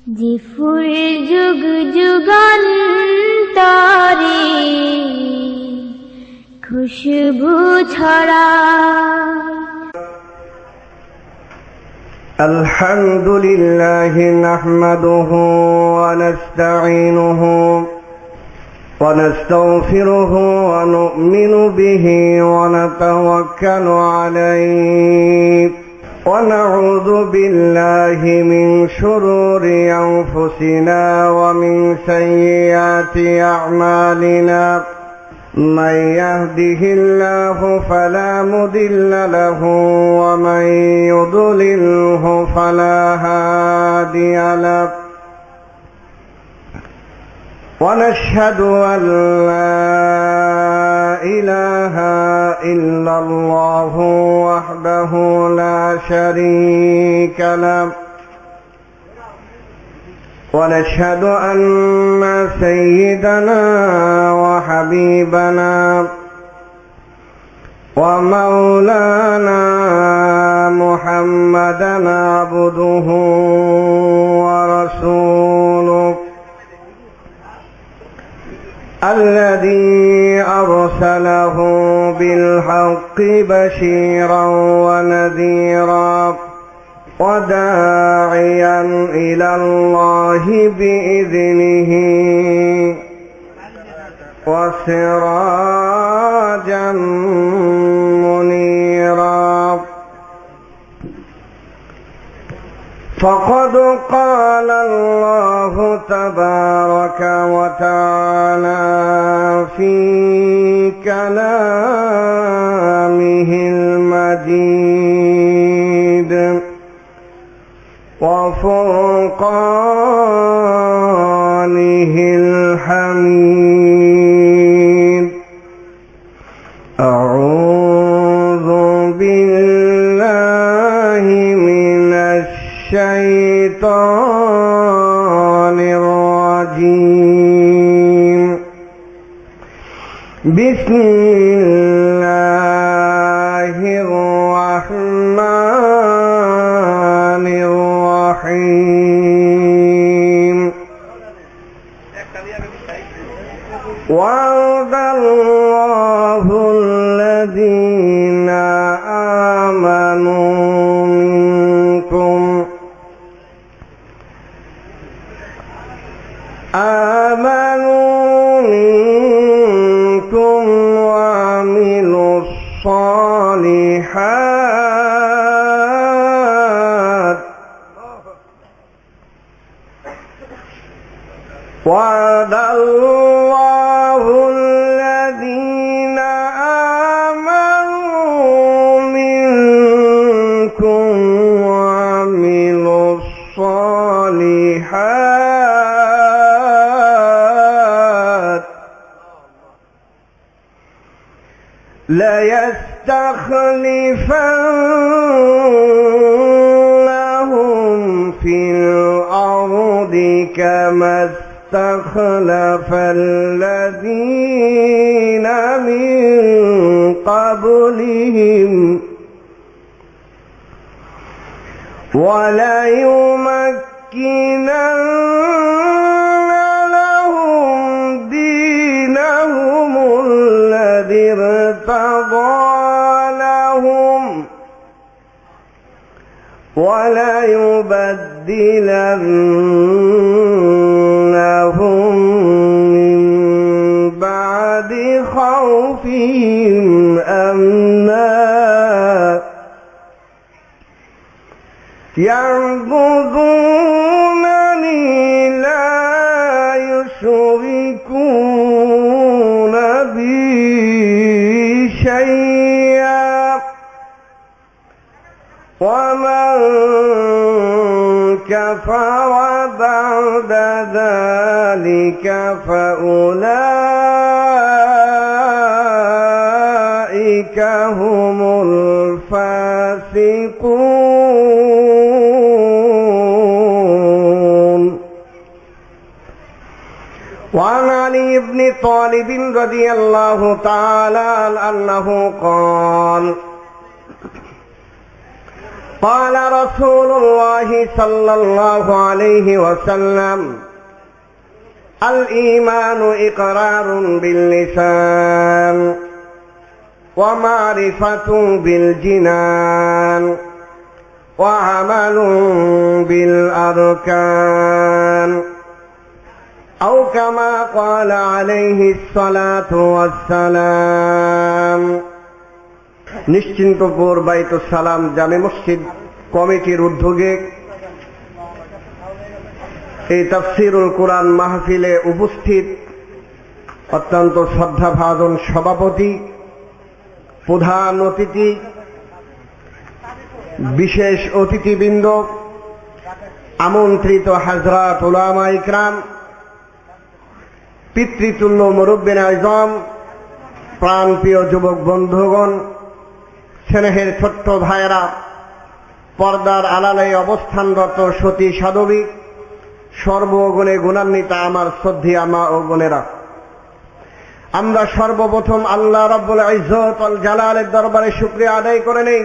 জিফুর যুগ যুগান্তরে খুশবু ছড়ায়। আলহামদুলিল্লাহি নাহমাদুহু ওয়া নাস্তাঈনুহু ওয়া নাস্তাগফিরুহু ওয়া নু'মিনু বিহি ওয়া নাতাওয়াক্কালু আলাইহি ওয়া নাউযু বিল্লাহি মিন শুরুরি আনফুসিনা ওয়া মিন সাইয়্যাতি আ'মালিনা। من يهده الله فلا مضل له ومن يضلله فلا هادي له ونشهد أن لا إله إلا الله وحده لا شريك له ونشهد أن سيدنا وحبيبنا ومولانا محمدا عبده ورسوله الذي أرسله بالحق بشيرا ونذيرا وداعيا إلى الله بإذنه وسراجا منيرا. فقد قال الله تبارك وتعالى في كلامه المجيد وفرقانه الحميد. أعوذ بالله من الشيطان الرجيم. بسم الله الرحمن الرحيم. وعد الله الذين آمنوا منكم وعملوا الصالحات وعد الله الذين آمنوا منكم وعملوا الصالحات ليستخلفنهم في الأرض كما استخلف الذين من قبلهم وليمكنن لهم دينهم الذي ارتضى لهم وليبدلنهم من بعد خوفهم أمنا يعبدونني لا يشركون بي شيئا ومن كفر بعد ذلك فأولئك هم الفاسقون. وعن علي بن طالب رضي الله تعالى عنه قال قال رسول الله صلى الله عليه وسلم الإيمان إقرار باللسان ومعرفة بالجنان وعمل بالأركان أو كما قال عليه الصلاة والسلام। নিশ্চিন্তপুর বাইতুস সালাম জামে মসজিদ কমিটির উদ্যোগে এই তাফসীরুল কোরআন মাহফিলে উপস্থিত অত্যন্ত শ্রদ্ধাভাজন সভাপতি, প্রধান অতিথি, বিশেষ অতিথিবৃন্দ, আমন্ত্রিত হাজরাত উলামা ইকরাম, পিতৃতুল্য মুরব্বিন আযম, প্রাণপ্রিয় যুবক বন্ধুগণ, স্নেহের ছোট্ট ভাইয়েরা, পর্দার আড়ালে অবস্থানরত সতী সাধবী, সর্বগুণে গুণান্বিতা আমার শ্রদ্ধেয় মা ও বোনেরা, আমরা সর্বপ্রথম আল্লাহ রাব্বুল ইজ্জত ওয়াল জালালের দরবারে শুকরিয়া আদায় করে নেই।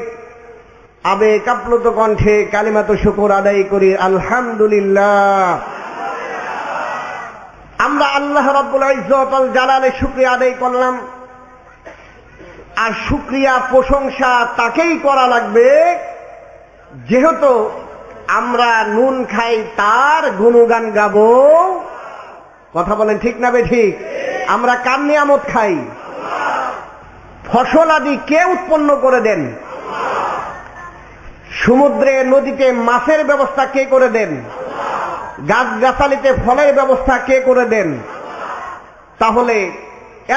আবেগ আপ্লুত কণ্ঠে কালিমাতু শুকর আদায় করি আলহামদুলিল্লাহ। আমরা আল্লাহ রাব্বুল ইজ্জত ওয়াল জালালের শুকরিয়া আদায় করলাম, আর শুকরিয়া প্রশংসা তাকেই করা লাগবে যেহেতু আমরা নুন খাই তার গুণগান গাবো। কথা বলেন ঠিক না বে ঠিক? আমরা কার নিয়ামত খাই? ফসল আদি কে উৎপন্ন করে দেন? সমুদ্রে নদীতে মাছের ব্যবস্থা কে করে দেন? গাছগাছালিতে ফলের ব্যবস্থা কে করে দেন? তাহলে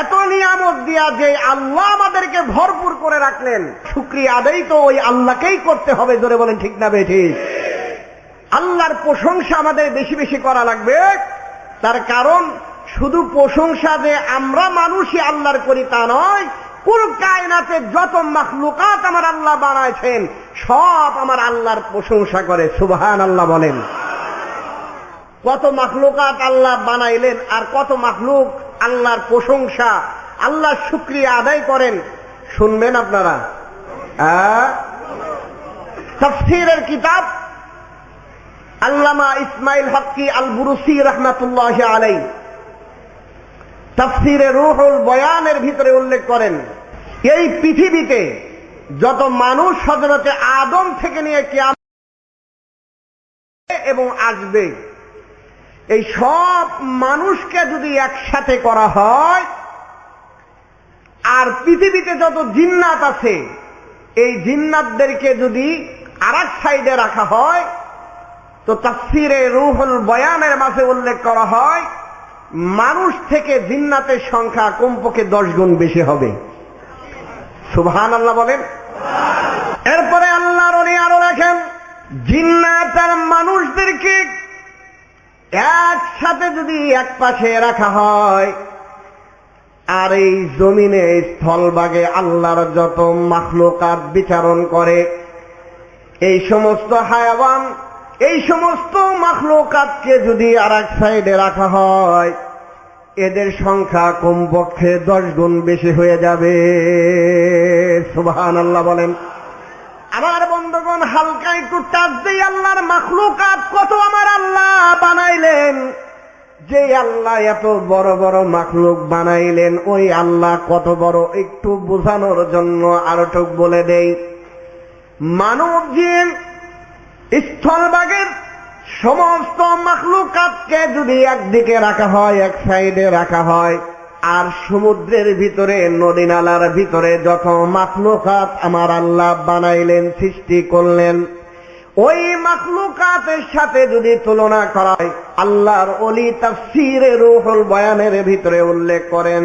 এত নিয়ামত দিয়া যে আল্লাহ আমাদেরকে ভরপুর করে রাখলেন, শুকরিয়া আদায় তো ওই আল্লাহকেই করতে হবে। জোরে বলেন ঠিক না বে ঠিক? আল্লাহর প্রশংসা আমাদের বেশি বেশি করা লাগবে। তার কারণ শুধু প্রশংসা যে আমরা মানুষই আল্লাহর করি তা নয়, কুল কায়নাতে যত মাখলুকাত আমার আল্লাহ বানাইছেন সব আমার আল্লাহর প্রশংসা করে। সুবহানাল্লাহ বলেন। কত মাখলুকাত আল্লাহ বানাইলেন আর কত মাখলুক আল্লাহর প্রশংসা, আল্লাহর শুকরিয়া আদায় করেন। শুনবেন আপনারা? তাফসীরের কিতাব আল্লামা ইসমাইল হক্কি আল বুরুসি রাহমাতুল্লাহি আলাইহি তাফসীরে রূহুল বয়ানের ভিতরে উল্লেখ করেন, এই পৃথিবীতে যত মানুষ হযরতে আদম থেকে নিয়ে কিয়ামত এবং আসবে, এই সব মানুষকে যদি একসাথে করা হয় আর পৃথিবীতে যত জিন্নাত আছে এই জিন্নাতদেরকে যদি আরেক সাইডে রাখা হয়, তো তাফসীরে রূহুল বয়ানের মাঝে উল্লেখ করা হয় মানুষ থেকে জিন্নাতের সংখ্যা কমপক্ষে 10 গুণ বেশি হবে। সুবহানাল্লাহ বলেন। এরপরে আল্লাহর ওলি আরো লেখেন, জিন্নাত আর মানুষদেরকে একসাথে যদি এক পাশে রাখা হয় আর এই জমিনে স্থলভাগে আল্লাহর যত মাখলুকাত বিচরণ করে, এই সমস্ত হায়াওয়ান, এই সমস্ত মাখলুকাতকে যদি আরেক সাইডে রাখা হয়, এদের সংখ্যা কমপক্ষে 10 গুণ বেশি হয়ে যাবে। সুবহানাল্লাহ বলেন। আমার বন্ধুগণ, হালকা একটু টাচ দেই, আল্লাহর মাখলুকাত কত আমার আল্লাহ বানাইলেন। যে আল্লাহ এত বড় বড় মাখলুক বানাইলেন, ওই আল্লাহ কত বড় একটু বোঝানোর জন্য আরোটুক বলে দেই। মানব জিন স্থলভাগের সমস্ত মাখলুকাতকে যদি একদিকে রাখা হয়, এক সাইডে রাখা হয়, আর সমুদ্রের ভিতরে নদী নালার ভিতরে যত মাখলুকাত আমার আল্লাহ বানাইলেন, সৃষ্টি করলেন, ওই মাখলুকাতের সাথে যদি তুলনা করা হয়, আল্লাহর ওলি তাফসীরে রূহুল বয়ানের ভিতরে উল্লেখ করেন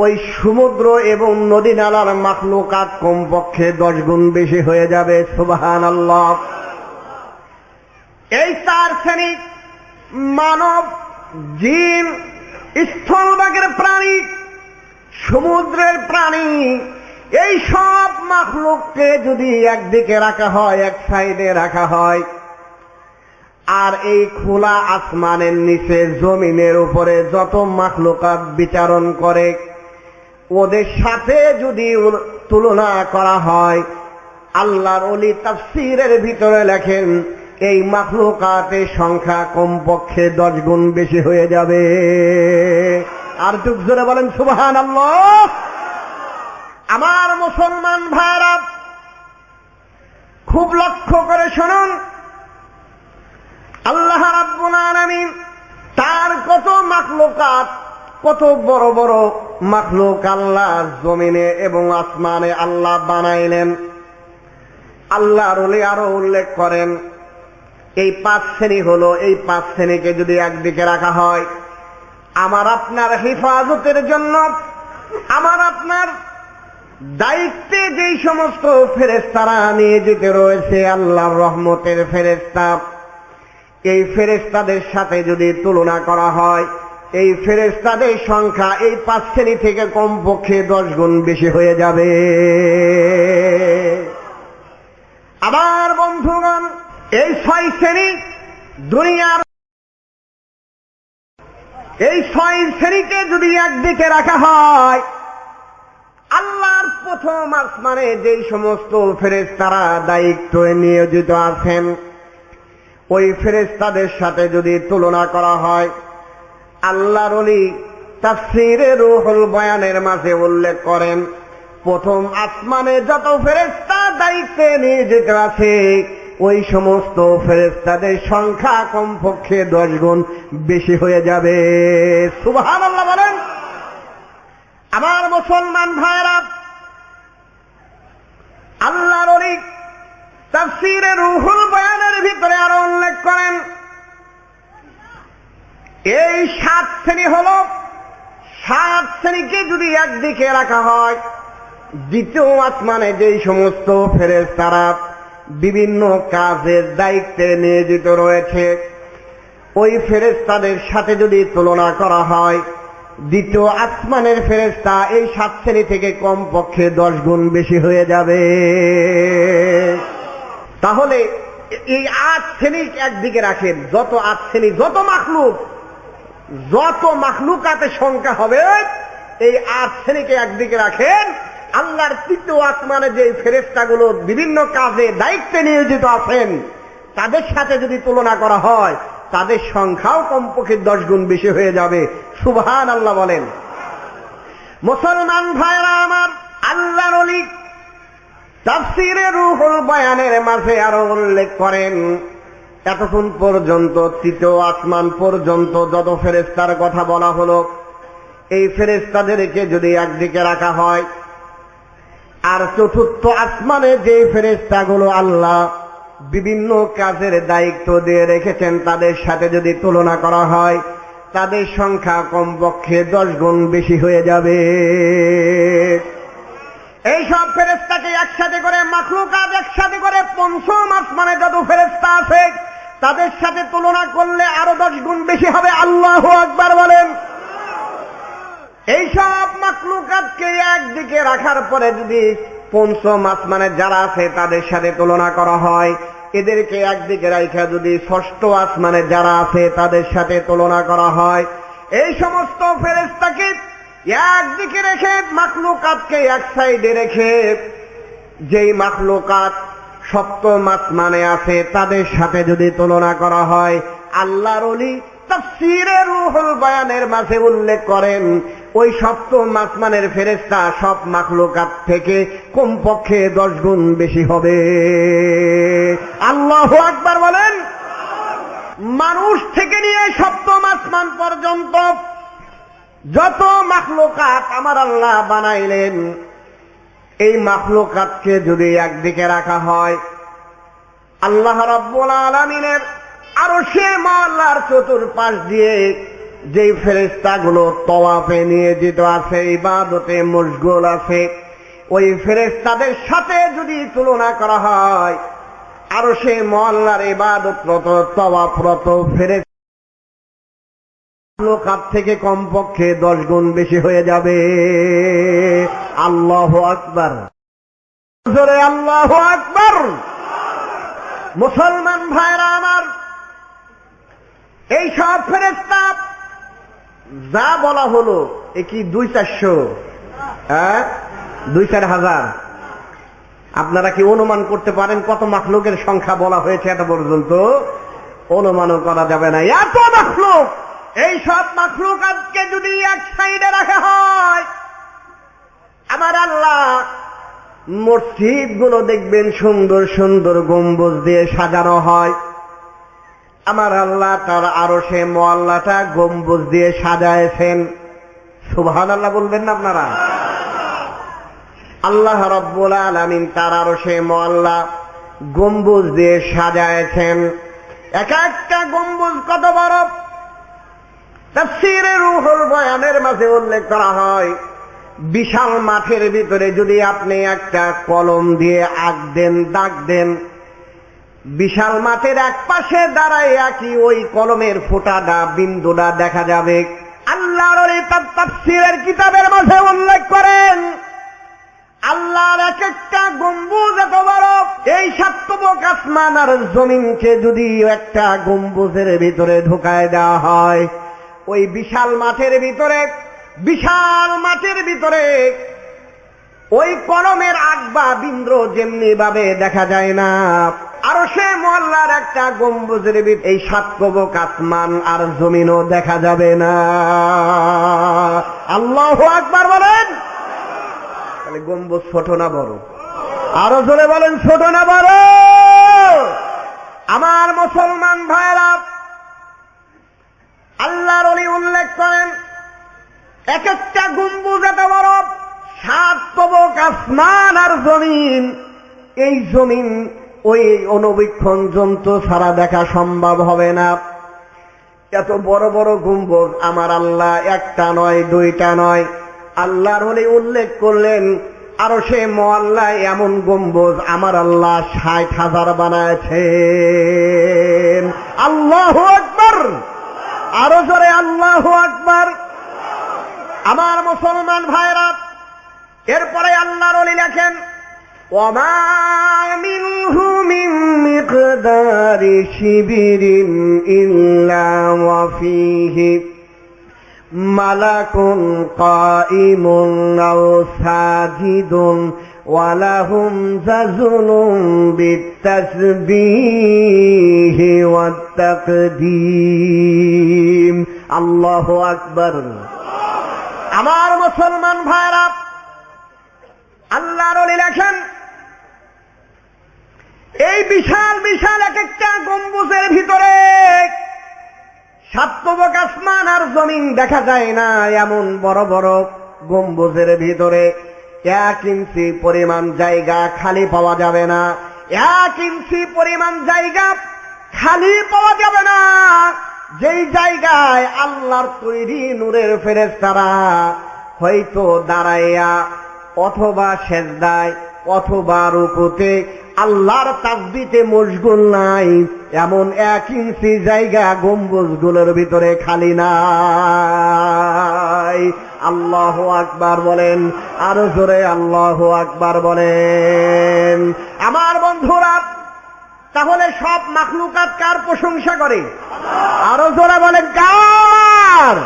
ওই সমুদ্র এবং নদী নালার মাখলুকাত কমপক্ষে 10 গুণ বেশি হয়ে যাবে। সুবহানাল্লাহ। এই 4 শ্রেণী মানব, জিন, স্থলভাগের প্রাণী, সমুদ্রের প্রাণী, এই সব মাখলুককে যদি একদিকে রাখা হয়, এক সাইডে রাখা হয়, আর এই খোলা আসমানের নিচে জমিনের উপরে যত মাখলুকাত বিচরণ করে ওদের সাথে যদি তুলনা করা হয়, আল্লাহর ওলি তাফসীরের ভিতরে লেখেন এই মাখলুকাতের সংখ্যা কমপক্ষে 10 গুণ বেশি হয়ে যাবে। আর চুপ জোরে বলেন সুবহানাল্লাহ। আমার মুসলমান ভাইরা খুব লক্ষ্য করে শুনুন, আল্লাহ রাব্বুল আলামিন তার কত মাখলুকাত, কত বড় বড় মাখলুক আল্লাহ জমিনে এবং আসমানে আল্লাহ বানাইলেন। আল্লাহর ওলি আরো উল্লেখ করেন এই 5 শ্রেণী হলো, এই 5 শ্রেণীকে যদি একদিকে রাখা হয় আমার আপনার হেফাজতের জন্য, আমার আপনার দায়িত্বে যেই সমস্ত ফেরেশতারা নিয়োজিত রয়েছে আল্লাহর রহমতের ফেরেশতা, এই ফেরেশতাদের সাথে যদি তুলনা করা হয় এই ফেরেশতাদের সংখ্যা এই 5 শ্রেণী থেকে কমপক্ষে 10 গুণ বেশি হয়ে যাবে। আবার বন্ধুগণ, এই 6 শ্রেণী দুনিয়ার, এই 6 শ্রেণীকে যদি একদিকে রাখা হয় আল্লাহর প্রথম আসমানে যেই সমস্ত ফেরেশতারা দায়িত্বে নিয়োজিত আছেন ওই ফেরেশতাদের সাথে যদি তুলনা করা হয়, আল্লাহর ওলি তাফসীরে রুহুল বয়ানের মাঝে উল্লেখ করেন প্রথম আসমানে যত ফেরেশতা দায়িত্বে নিয়োজিত আছে ওই সমস্ত ফেরেশতাদের সংখ্যা কমপক্ষে 10 গুণ বেশি হয়ে যাবে। সুবহানাল্লাহ বলেন। আমার মুসলমান ভাইরা, আল্লাহর ওলি তাফসীরে রুহুল বয়ানের ভিতরে আরো উল্লেখ করেন এই 7 শ্রেণী হলো, 7 শ্রেণীকে যদি একদিকে রাখা হয় দ্বিতীয় আসমানে যেই সমস্ত ফেরেশতারা বিভিন্ন কাজের দায়িত্বে নিয়োজিত রয়েছে ওই ফেরেশতাদের সাথে যদি তুলনা করা হয় দ্বিতীয় আসমানের ফেরেশতা এই 7 শ্রেণী থেকে কমপক্ষে 10 গুণ বেশি হয়ে যাবে। তাহলে এই 8 শ্রেণী একদিকে রাখেন, যত 8 শ্রেণী যত মাখলুকাতের সংখ্যা হবে এই 8 শ্রেণীকে একদিকে রাখেন। আল্লাহর তৃতীয় আসমানে যে ফেরেশতাগুলো বিভিন্ন কাজে দায়িত্বে নিয়োজিত আছেন তাদের সাথে যদি তুলনা করা হয় তাদের সংখ্যাও কমপক্ষে 10 গুণ বেশি হয়ে যাবে। সুবহানাল্লাহ বলেন। মুসলমান ভাইরা আমার, আল্লাহর ওলি তাফসীরে রুহুল বয়ানের মাঝে আরো উল্লেখ করেন এতক্ষণ পর্যন্ত তৃতীয় আসমান পর্যন্ত যত ফেরেশতার কথা বলা হলো এই ফেরেশতাদেরকে যদি একদিকে রাখা হয় আর চতুর্থ আসমানে যে ফেরেশতাগুলো আল্লাহ বিভিন্ন কাজের দায়িত্ব দিয়ে রেখেছেন তাদের সাথে যদি তুলনা করা হয় তাদের সংখ্যা কমপক্ষে 10 গুণ বেশি হয়ে যাবে। এই সব ফেরেশতাকে একসাথে করে মাখলুকাত একসাথে করে পঞ্চম আসমানে যত ফেরেশতা আছে তাদের সাথে তুলনা করলে আরো 10 গুণ বেশি হবে। আল্লাহু আকবার বলেন। এই সব মাখলুকাতকে একদিকে রাখার পরে যদি পঞ্চম আসমানে যারা আছে তাদের সাথে তুলনা করা হয়, এদেরকে একদিকে রাখা যদি ষষ্ঠ আসমানে যারা আছে তাদের সাথে তুলনা করা হয়, এই সমস্ত ফেরেশতাকে একদিকে রেখে মাখলুকাতকে এক সাইডে রেখে যেই মাখলুকাত সপ্তম আসমানে আছে তাদের সাথে যদি তুলনা করা হয়, আল্লাহর ওলি তাফসীরে রুহুল বয়ানের মাঝে উল্লেখ করেন ওই সপ্তম আসমানের ফেরেশতা সব মাখলুকাত থেকে কমপক্ষে 10 গুণ বেশি হবে। আল্লাহু আকবার বলেন। মানুষ থেকে নিয়ে সপ্তম আসমান পর্যন্ত যত মাখলুকাত আমার আল্লাহ বানাইলেন এই মাখলুকাতকে যদি একদিকে রাখা হয় আল্লাহ রাব্বুল আলামিনের আরশে মওলার চতুর্পাশ দিয়ে যেই ফেরেশতাগুলো তওয়াফে নিয়োজিত আছে, ইবাদতে মশগুল আছে, ওই ফেরেশতাদের সাথে যদি তুলনা করা হয় আরশে মওলার ইবাদতরত তওয়াফরত ফেরেশতা মাখলুকাত থেকে কমপক্ষে 10 গুণ বেশি হয়ে যাবে। আল্লাহু আকবার, জোরে আল্লাহু আকবার। মুসলমান ভাইরা আমার, এই সব ফেরেশতা যা বলা হলো এ কি 2-400? 2-4 হাজার? আপনারা কি অনুমান করতে পারেন কত মাখলুকের সংখ্যা বলা হয়েছে এত পর্যন্ত? অনুমানও করা যাবে না, এত মাখলুক। এই সব মাখলুক আজকে যদি এক সাইডে রাখা হয়, আমার আল্লাহ মসজিদ গুলো দেখবেন সুন্দর সুন্দর গম্বুজ দিয়ে সাজানো হয়। আমার আল্লাহ তার আরশে মোয়াল্লাটা গম্বুজ দিয়ে সাজায়েছেন। সুবহানাল্লাহ বলবেন না আপনারা? আল্লাহ রাব্বুল আলামিন তার আরশে মোয়াল্লা গম্বুজ দিয়ে সাজায়েছেন। এক একটা গম্বুজ কত বড়! তাফসীরে রূহুল বয়ানের মাঝে উল্লেখ করা হয়, বিশাল মাঠের ভিতরে যদি আপনি একটা কলম দিয়ে আঁকদেন, দাগ দেন, বিশাল মাঠের এক পাশে দাঁড়াইয়া কি ওই কলমের ফোঁটাটা, বিন্দুটা দেখা যাবে? আল্লাহর তাফসীরের কিতাবের মাঝে উল্লেখ করেন, আল্লাহর এক একটা গম্বুজ এত বড়। এই সাতবক আসমান আর জমিনকে যদি একটা গম্বুজের ভিতরে ঢুকায় দেওয়া হয়, ওই বিশাল মাঠের ভিতরে ওই কলমের আগ বা বিন্দু যেমনি ভাবে দেখা যায় না, আরশে মোয়াল্লার একটা গম্বুজের ভিতরে এই সাতবক আসমান আর জমিনও দেখা যাবে না। আল্লাহু আকবার বলেন। তাহলে গম্বুজ ছোট না বড়? আরো জোরে বলেন, ছোট না বড়? আমার মুসলমান ভাইরা, আল্লাহর ওলি উল্লেখ করেন, এক একটা গম্বুজ এত বড়, সাতবক আসমান আর জমিন। এই জমিন ওই অনুবীক্ষণ যন্ত্র ছাড়া দেখা সম্ভব হবে না। এত বড় বড় গম্বুজ আমার আল্লাহ একটা নয়, দুইটা নয়, আল্লাহর ওলি উল্লেখ করলেন আরশে মোয়াল্লায় এমন গম্বুজ আমার আল্লাহ ৬০,০০০ বানায়েছেন। আল্লাহু আকবার! আরো জোরে আল্লাহু আকবার! আমার মুসলমান ভাইরা, এরপরে আল্লাহর ওলি লেখেন, ওয়ামা মিনহু মিন মিকদারি শিবিরিন ইল্লা ওয়া ফীহি মালাকুন কাইমুন আও সাজিদুন ওয়া লাহুম যাজুলুন বিতাসবিহি ওয়াত তাকদীম। আল্লাহু আকবার! আমার মুসলমান ভাইরা, আল্লাহর ওলি লেখেন, এই বিশাল বিশাল এক একটা গম্বুজের ভিতরে সাতবক আসমান আর জমিন দেখা যায় না এমন বড় বড় গম্বুজের ভিতরে 1 ইঞ্চি পরিমাণ জায়গা খালি পাওয়া যাবে না। 1 ইঞ্চি পরিমাণ জায়গা খালি পাওয়া যাবে না, যেই জায়গায় আল্লাহর তৈরি নূরের ফেরেশতারা হয়তো দাঁড়াইয়া অথবা সেজদায় অথবা রুকুতে আল্লাহর তাসবিতে মশগুল নাই, এমন 1 ইঞ্চি জায়গা গম্বুজগুলোর ভিতরে খালি নাই। আল্লাহু আকবার বলেন, আরো জোরে আল্লাহু আকবার বলেন। আমার বন্ধুরা, তাহলে সব মাখলুকাত কার প্রশংসা করে? আরো জোরে বলেন, কার?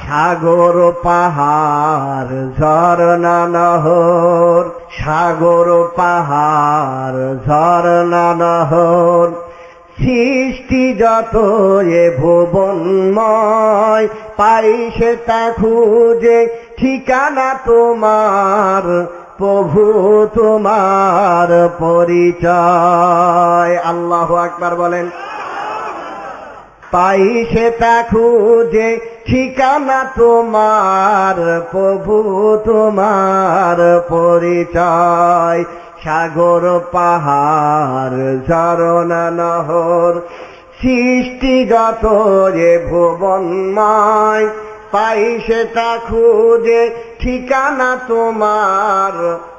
সাগর পাহাড় ঝরনা নহর, সাগর পাহাড় ঝরনা নহর, সৃষ্টি যত এ ভুবনময়, পাই সেটা খুঁজে ঠিকানা তোমার, প্রভু তোমার পরিচয়। আল্লাহু আকবার বলেন। পাই সেটা খুঁজে ঠিকানা তোমার, প্রভু তোমার পরিচয়। সাগর পাহাড় ঝরনা নহর, সৃষ্টিগত যে ভুবনময়, পাই সেটা খুঁজে ঠিকানা তোমার,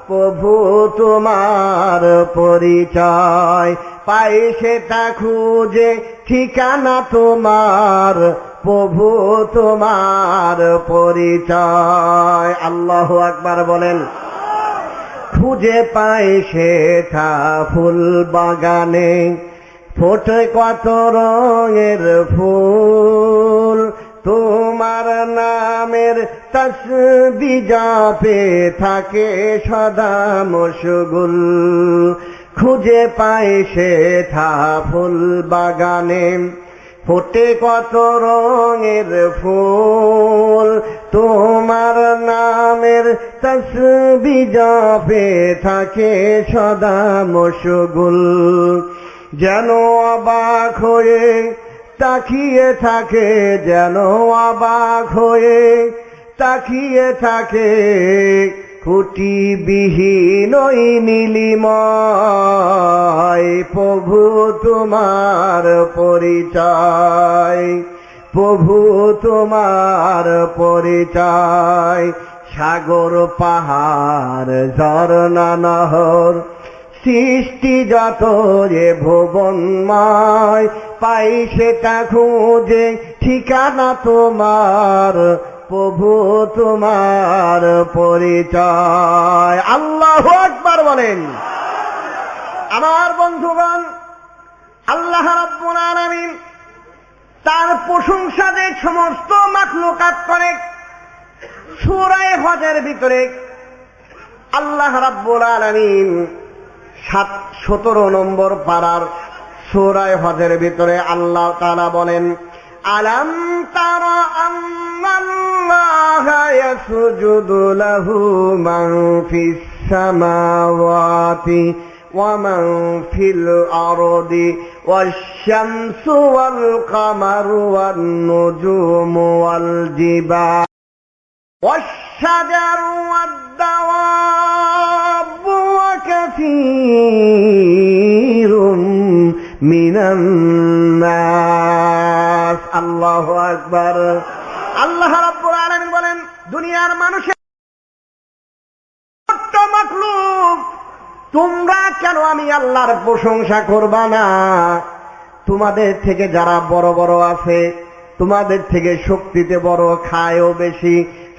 প্রভু তোমার পরিচয়। পাই সেটা খুঁজে ঠিকানা তোমার, প্রভু তোমার পরিচয়। আল্লাহু আকবার বলেন। খুঁজে পাই সেটা ফুল বাগানে, ফোটে কত রঙের ফুল, তোমার নামের তসবিহ জপে থাকে সদা মশগুল, খুঁজে পায় সে থা ফুল বাগানে, ফোটে কত রঙের ফুল, তোমার নামের তসবিহ জপে থাকে সদা মশগুল। যেন অবাক হয়ে তাকিয়ে থাকে, যেন অবাক হয়ে তাকিয়ে থাকে, খুঁটিবিহীন ওই নীলিময়, প্রভু তোমার পরিচয়, প্রভু তোমার পরিচয়। সাগর পাহাড় ঝরনা নহর, সৃষ্টি যত যে ভুবনময়, পাই সেটা খুঁজে ঠিকানা তোমার, প্রভু তোমার পরিচয়। আল্লাহু আকবার বলেন। আমার বন্ধুগণ, আল্লাহ রাব্বুল আলামিন তার প্রশংসা যে সমস্ত মাখলুকাত করে, সূরা হজের ভিতরে আল্লাহ রাব্বুল আলামিন 17 নম্বর পারার সূরা হজের ভিতরে আল্লাহ তাআলা বলেন, আলাম তারা আন্নাল্লাহা ইয়াসজুদু লাহু মান ফিস সামাওয়াতি ওয়া মান ফিল আরদি ওয়াশ-শামসু ওয়াল কামারু ওয়ান নুজুমু ওয়াল জিবাল ওয়াশ-শাজারু ওয়াদ-দাওয়াবু ওয়া কাসীরুম মিনান নাস। আল্লাহু আকবার। আল্লাহ রাব্বুল আলামিন বলেন, দুনিয়ার মানুষের ছোট্ট মাখলুক, তোমরা কেন আমি আল্লাহর প্রশংসা করবা না? তোমাদের থেকে যারা বড় বড় আছে, তোমাদের থেকে শক্তিতে বড়, খায়ও বেশি,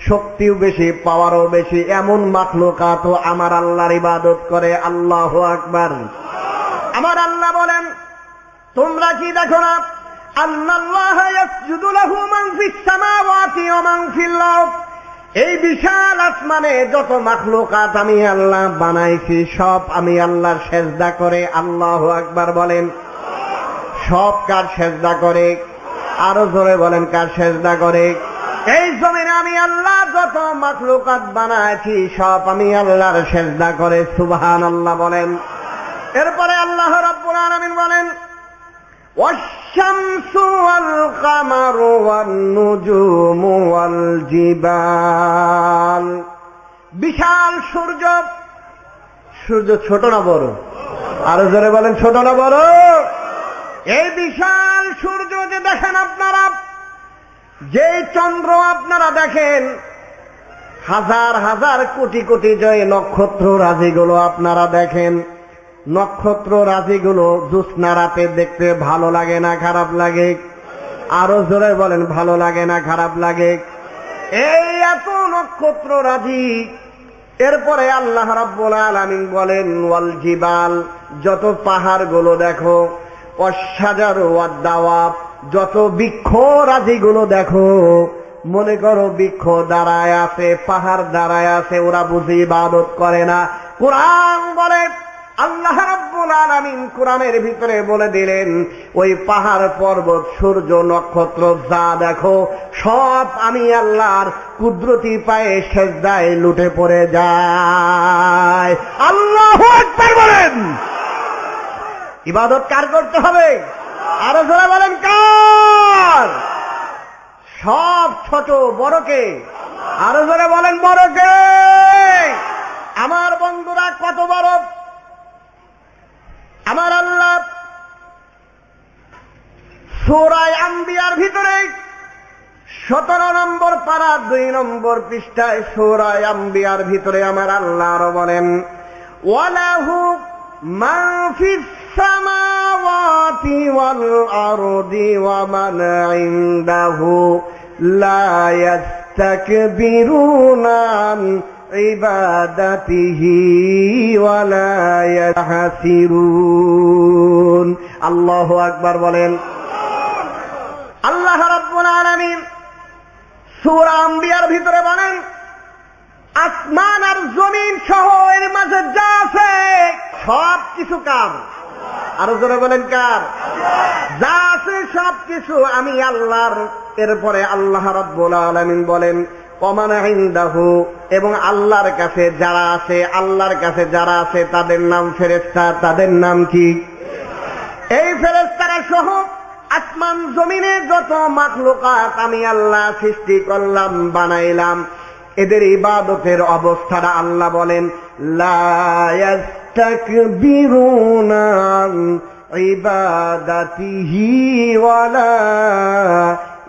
শক্তিও বেশি, পাওয়ারও বেশি, এমন মাখলুকাত আমার আল্লাহর ইবাদত করে। আল্লাহু আকবার। আমার আল্লাহ বলেন, তোমরা কি দেখো না, আল্লাহ ইয়াসজুদু লাহু মান ফিস সামাওয়াতি ওয়া মান ফিল আরদ, এই বিশাল আসমানে যত মাখলুকাত আমি আল্লাহ বানাইছি, সব আমি আল্লাহর সেজদা করে। আল্লাহু আকবার বলেন। সব কার সেজদা করে? আরো জোরে বলেন, কার সেজদা করে? এই জমিনে আমি আল্লাহ যত মাখলুকাত বানাইছি, সব আমি আল্লাহর সেজদা করে। সুবহানাল্লাহ বলেন। এরপরে আল্লাহ রাব্বুল আলামিন বলেন, ওয়াশ-শামসু ওয়াল কামারু ওয়ান নুজুমু ওয়াল জিবাল, বিশাল সূর্য। সূর্য ছোট না বড়? আরো জোরে বলেন, ছোট না বড়? এই বিশাল সূর্য যে দেখেন আপনারা, যে চন্দ্র আপনারা দেখেন, হাজার হাজার কোটি কোটি জয় নক্ষত্র রাজিগুলো আপনারা দেখেন, নক্ষত্র রাজিগুলো জ্যোৎস্না রাতে দেখতে ভালো লাগে না খারাপ লাগে? আরো জোরে বলেন, ভালো লাগে না খারাপ লাগে? এই এত নক্ষত্র রাজি। এরপরে আল্লাহ রাব্বুল আলামিন বলেন, ওয়াল জিবাল, যত পাহাড়গুলো দেখো, ওয়াশ-শাজারু ওয়াদ-দাওয়াব, যত বৃক্ষ রাজিগুলো দেখো, মনে করো বৃক্ষ দাঁড়ায় আছে, পাহাড় দাঁড়ায় আছে, ওরা বুঝি ইবাদত করে না। কোরআন বলে, আল্লাহ রাব্বুল আলামিন কোরআনের ভিতরে বলে দিলেন, ওই পাহাড় পর্বত সূর্য নক্ষত্র যা দেখো, সব আমি আল্লাহর কুদরতি পায়ে সেজদায় লুটে পড়ে যায়। আল্লাহু আকবার বলেন। ইবাদত কার করতে হবে? আরো জোরে বলেন, কার? সব ছোট বড়কে? আরো জোরে বলেন, বড়কে। আমার বন্ধুরা, কত বড় আমার আল্লাহ সূরা আম্বিয়ার ভিতরে 17 নম্বর পারা 2 নম্বর পৃষ্ঠায় সূরা আম্বিয়ার ভিতরে আমার আল্লাহ আরো বলেন, ওয়ালাহু মা ফিস সামাওয়াতি ওয়াল আরদি ওয়া মান ইনদাহু লা ইয়াস্তাকবিরুনা আন ইবাদাতিহি ওয়া লা ইয়াহসিরুন। আল্লাহু আকবার বলেন। আল্লাহ রাব্বুল আলামিন সূরা আম্বিয়ার ভিতরে বলেন, আসমান আর জমিন সহ এর মাঝে যা আছে সব কিছু কার? আরো জোরে বলেন কার? যা আছে সব কিছু আমি আল্লাহর। এরপরে আল্লাহ রাব্বুল আলামিন বলেন, ওমান ইনদাহু, এবং আল্লাহর কাছে যারা আছে, আল্লাহর কাছে যারা আছে তাদের নাম ফেরেশতা। তাদের নাম কি? এই ফেরেশতারা সহ আসমান জমিনে যত মাখলুকাত আমি আল্লাহ সৃষ্টি করলাম, বানাইলাম, এদের ইবাদতের অবস্থাটা আল্লাহ বলেন, লা ইয়াস্তাকবিরুনা আন ইবাদাতিহি ওয়ালা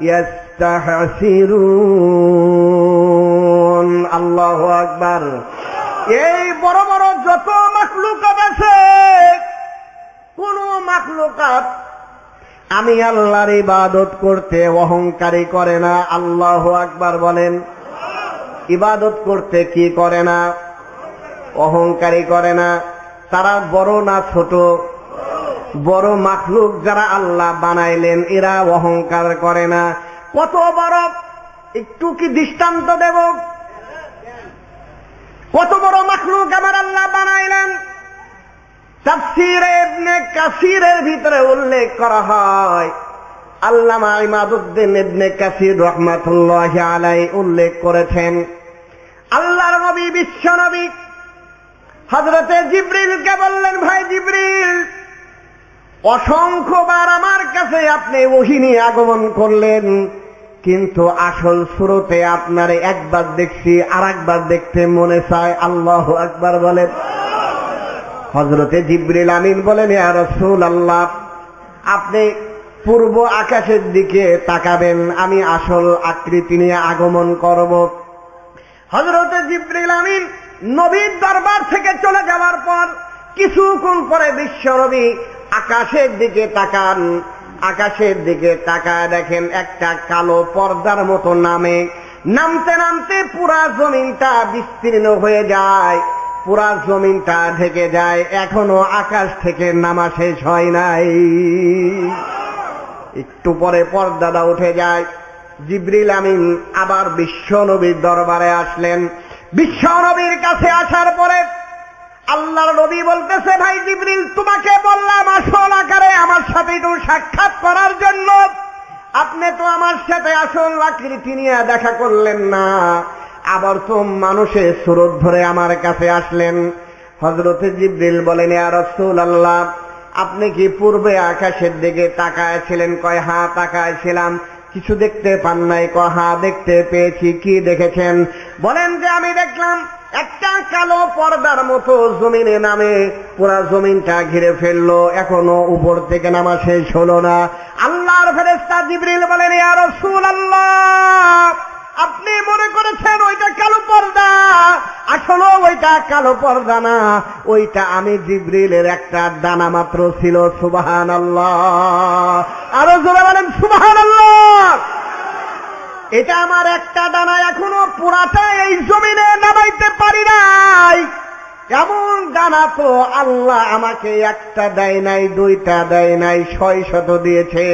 ইয়াস্তাহসিরুন। আল্লাহু আকবার। এই বড় বড় যত মাখলুকাত আছে, কোন মাখলুকাত আমি আল্লাহর ইবাদত করতে অহংকারী করে না। আল্লাহু আকবার বলেন। ইবাদত করতে কি করে না? অহংকারী করে না। তারা বড় না ছোট? বড় মাখলুক যারা আল্লাহ বানাইলেন এরা অহংকার করে না। কত বড়, একটু কি দৃষ্টান্ত দেব? কত বড় মাখলুক আমার আল্লাহ বানাইলেন। তাফসীরে ইবনে কাসিরের ভিতরে উল্লেখ করা হয়, আল্লামা ইমাদউদ্দিন ইবনে কাসির রাহমাতুল্লাহি আলাইহি উল্লেখ করেছেন, আল্লাহর নবী বিশ্ব নবী হযরতে জিবরিলকে বললেন, ভাই জিবরিল, অসংখ্যবার আমার কাছে আপনি ওহী নিয়ে আগমন করলেন, কিন্তু আসল সুরতে আপনারে একবার দেখছি, আরেকবার দেখতে মনে চায়। আল্লাহু আকবার বলেন। হযরতে জিবরিল আমিন বলেন, ইয়া রাসূলুল্লাহ, আপনি পূর্ব আকাশের দিকে তাকাবেন, আমি আসল আকৃতি নিয়ে আগমন করব। হযরতে জিবরিল আমিন নবীর দরবার থেকে চলে যাওয়ার পর কিছুক্ষণ পরে বিশ্বনবী আকাশের দিকে তাকান। আকাশের দিকে তাকায় দেখেন একটা কালো পর্দার মতো নামতে নামতে পুরা জমিনটা বিস্তীর্ণ হয়ে যায়, পুরা জমিনটা ঢেকে যায়। এখনো আকাশ থেকে নামা শেষ হয় নাই। একটু পরে পর্দাটা উঠে যায়। জিবরিল আমিন আবার বিশ্বনবীর দরবারে আসলেন। বিশ্বনবীর কাছে আসার পরে আল্লাহর নবী বলতেছে, ভাই জিবরিল, তোমাকে বললাম আসল আকারে আমার সাথে একটু সাক্ষাৎ করার জন্য, আপনি তো আমার সাথে আসল আকৃতি নিয়ে দেখা করলেন না, আবার তো মানুষের সুরত ধরে আমার কাছে আসলেন। হযরতে জিবরিল বলেন, ইয়া রাসূলুল্লাহ, আপনি কি পূর্বে আকাশের দিকে তাকায়ছিলেন? কয় হ্যাঁ তাকায়ছিলাম। কিছু দেখতে পান নাই? কয় হ্যাঁ দেখতে পেয়েছি। কি দেখেছেন? বলেন যে আমি দেখলাম একটা কালো পর্দার মতো জমিনে নামে, পুরা জমিনটা ঘিরে ফেললো, এখনো উপর থেকে নামা শেষ হলো না। আল্লাহর ফেরেশতা জিবরিল বলেন, ইয়া রাসূলুল্লাহ, আপনি মনে করেছেন ওইটা কালো পর্দা, আসলে ওইটা কালো পর্দা না, ওইটা আমি জিবরিলের একটা দানা মাত্র ছিল। সুবহানাল্লাহ। আরো জোরে বলেন সুবহানাল্লাহ। এটা আমার একটা দানা, এখনো পুরাটা এই জমিনে নামাইতে পারি নাই। এমন দানা তো আল্লাহ আমাকে একটা দেয় নাই, দুইটা দেয় নাই, 600 দিয়েছে।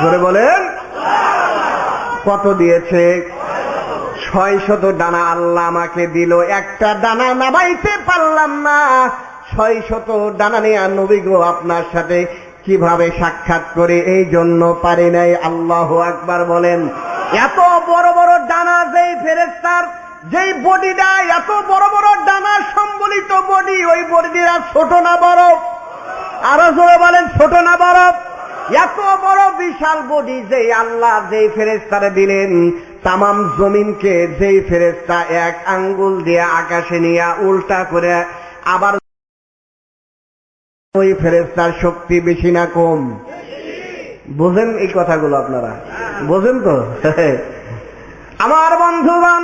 জোরে বলেন কত দিয়েছে? 600 দানা আল্লাহ আমাকে দিল। একটা দানা নামাইতে পারলাম না। 600 দানা নিয়ে নবী গো আপনার সাথে কিভাবে সাক্ষাৎ করে, এই জন্য পারি নাই। আল্লাহু আকবার বলেন। এত বড় বড় ডানা, যেই ফেরেশতার যেই বডিটা এত বড় বড় ডানা সম্বলিত বডি, ওই বডিটা ছোট না বড়? আরো জোরে বলেন ছোট না বড়? এত বড় বিশাল বডি যেই আল্লাহ যেই ফেরেশতারে দিলেন, তামাম জমিনকে যেই ফেরেশতা এক আঙ্গুল দিয়ে আকাশে নিয়ে উল্টা করে আবার, ওই ফেরেশতার শক্তি বেশি না কম? বোঝেন এই কথাগুলো? আপনারা বোঝেন তো? আমার বন্ধুগণ,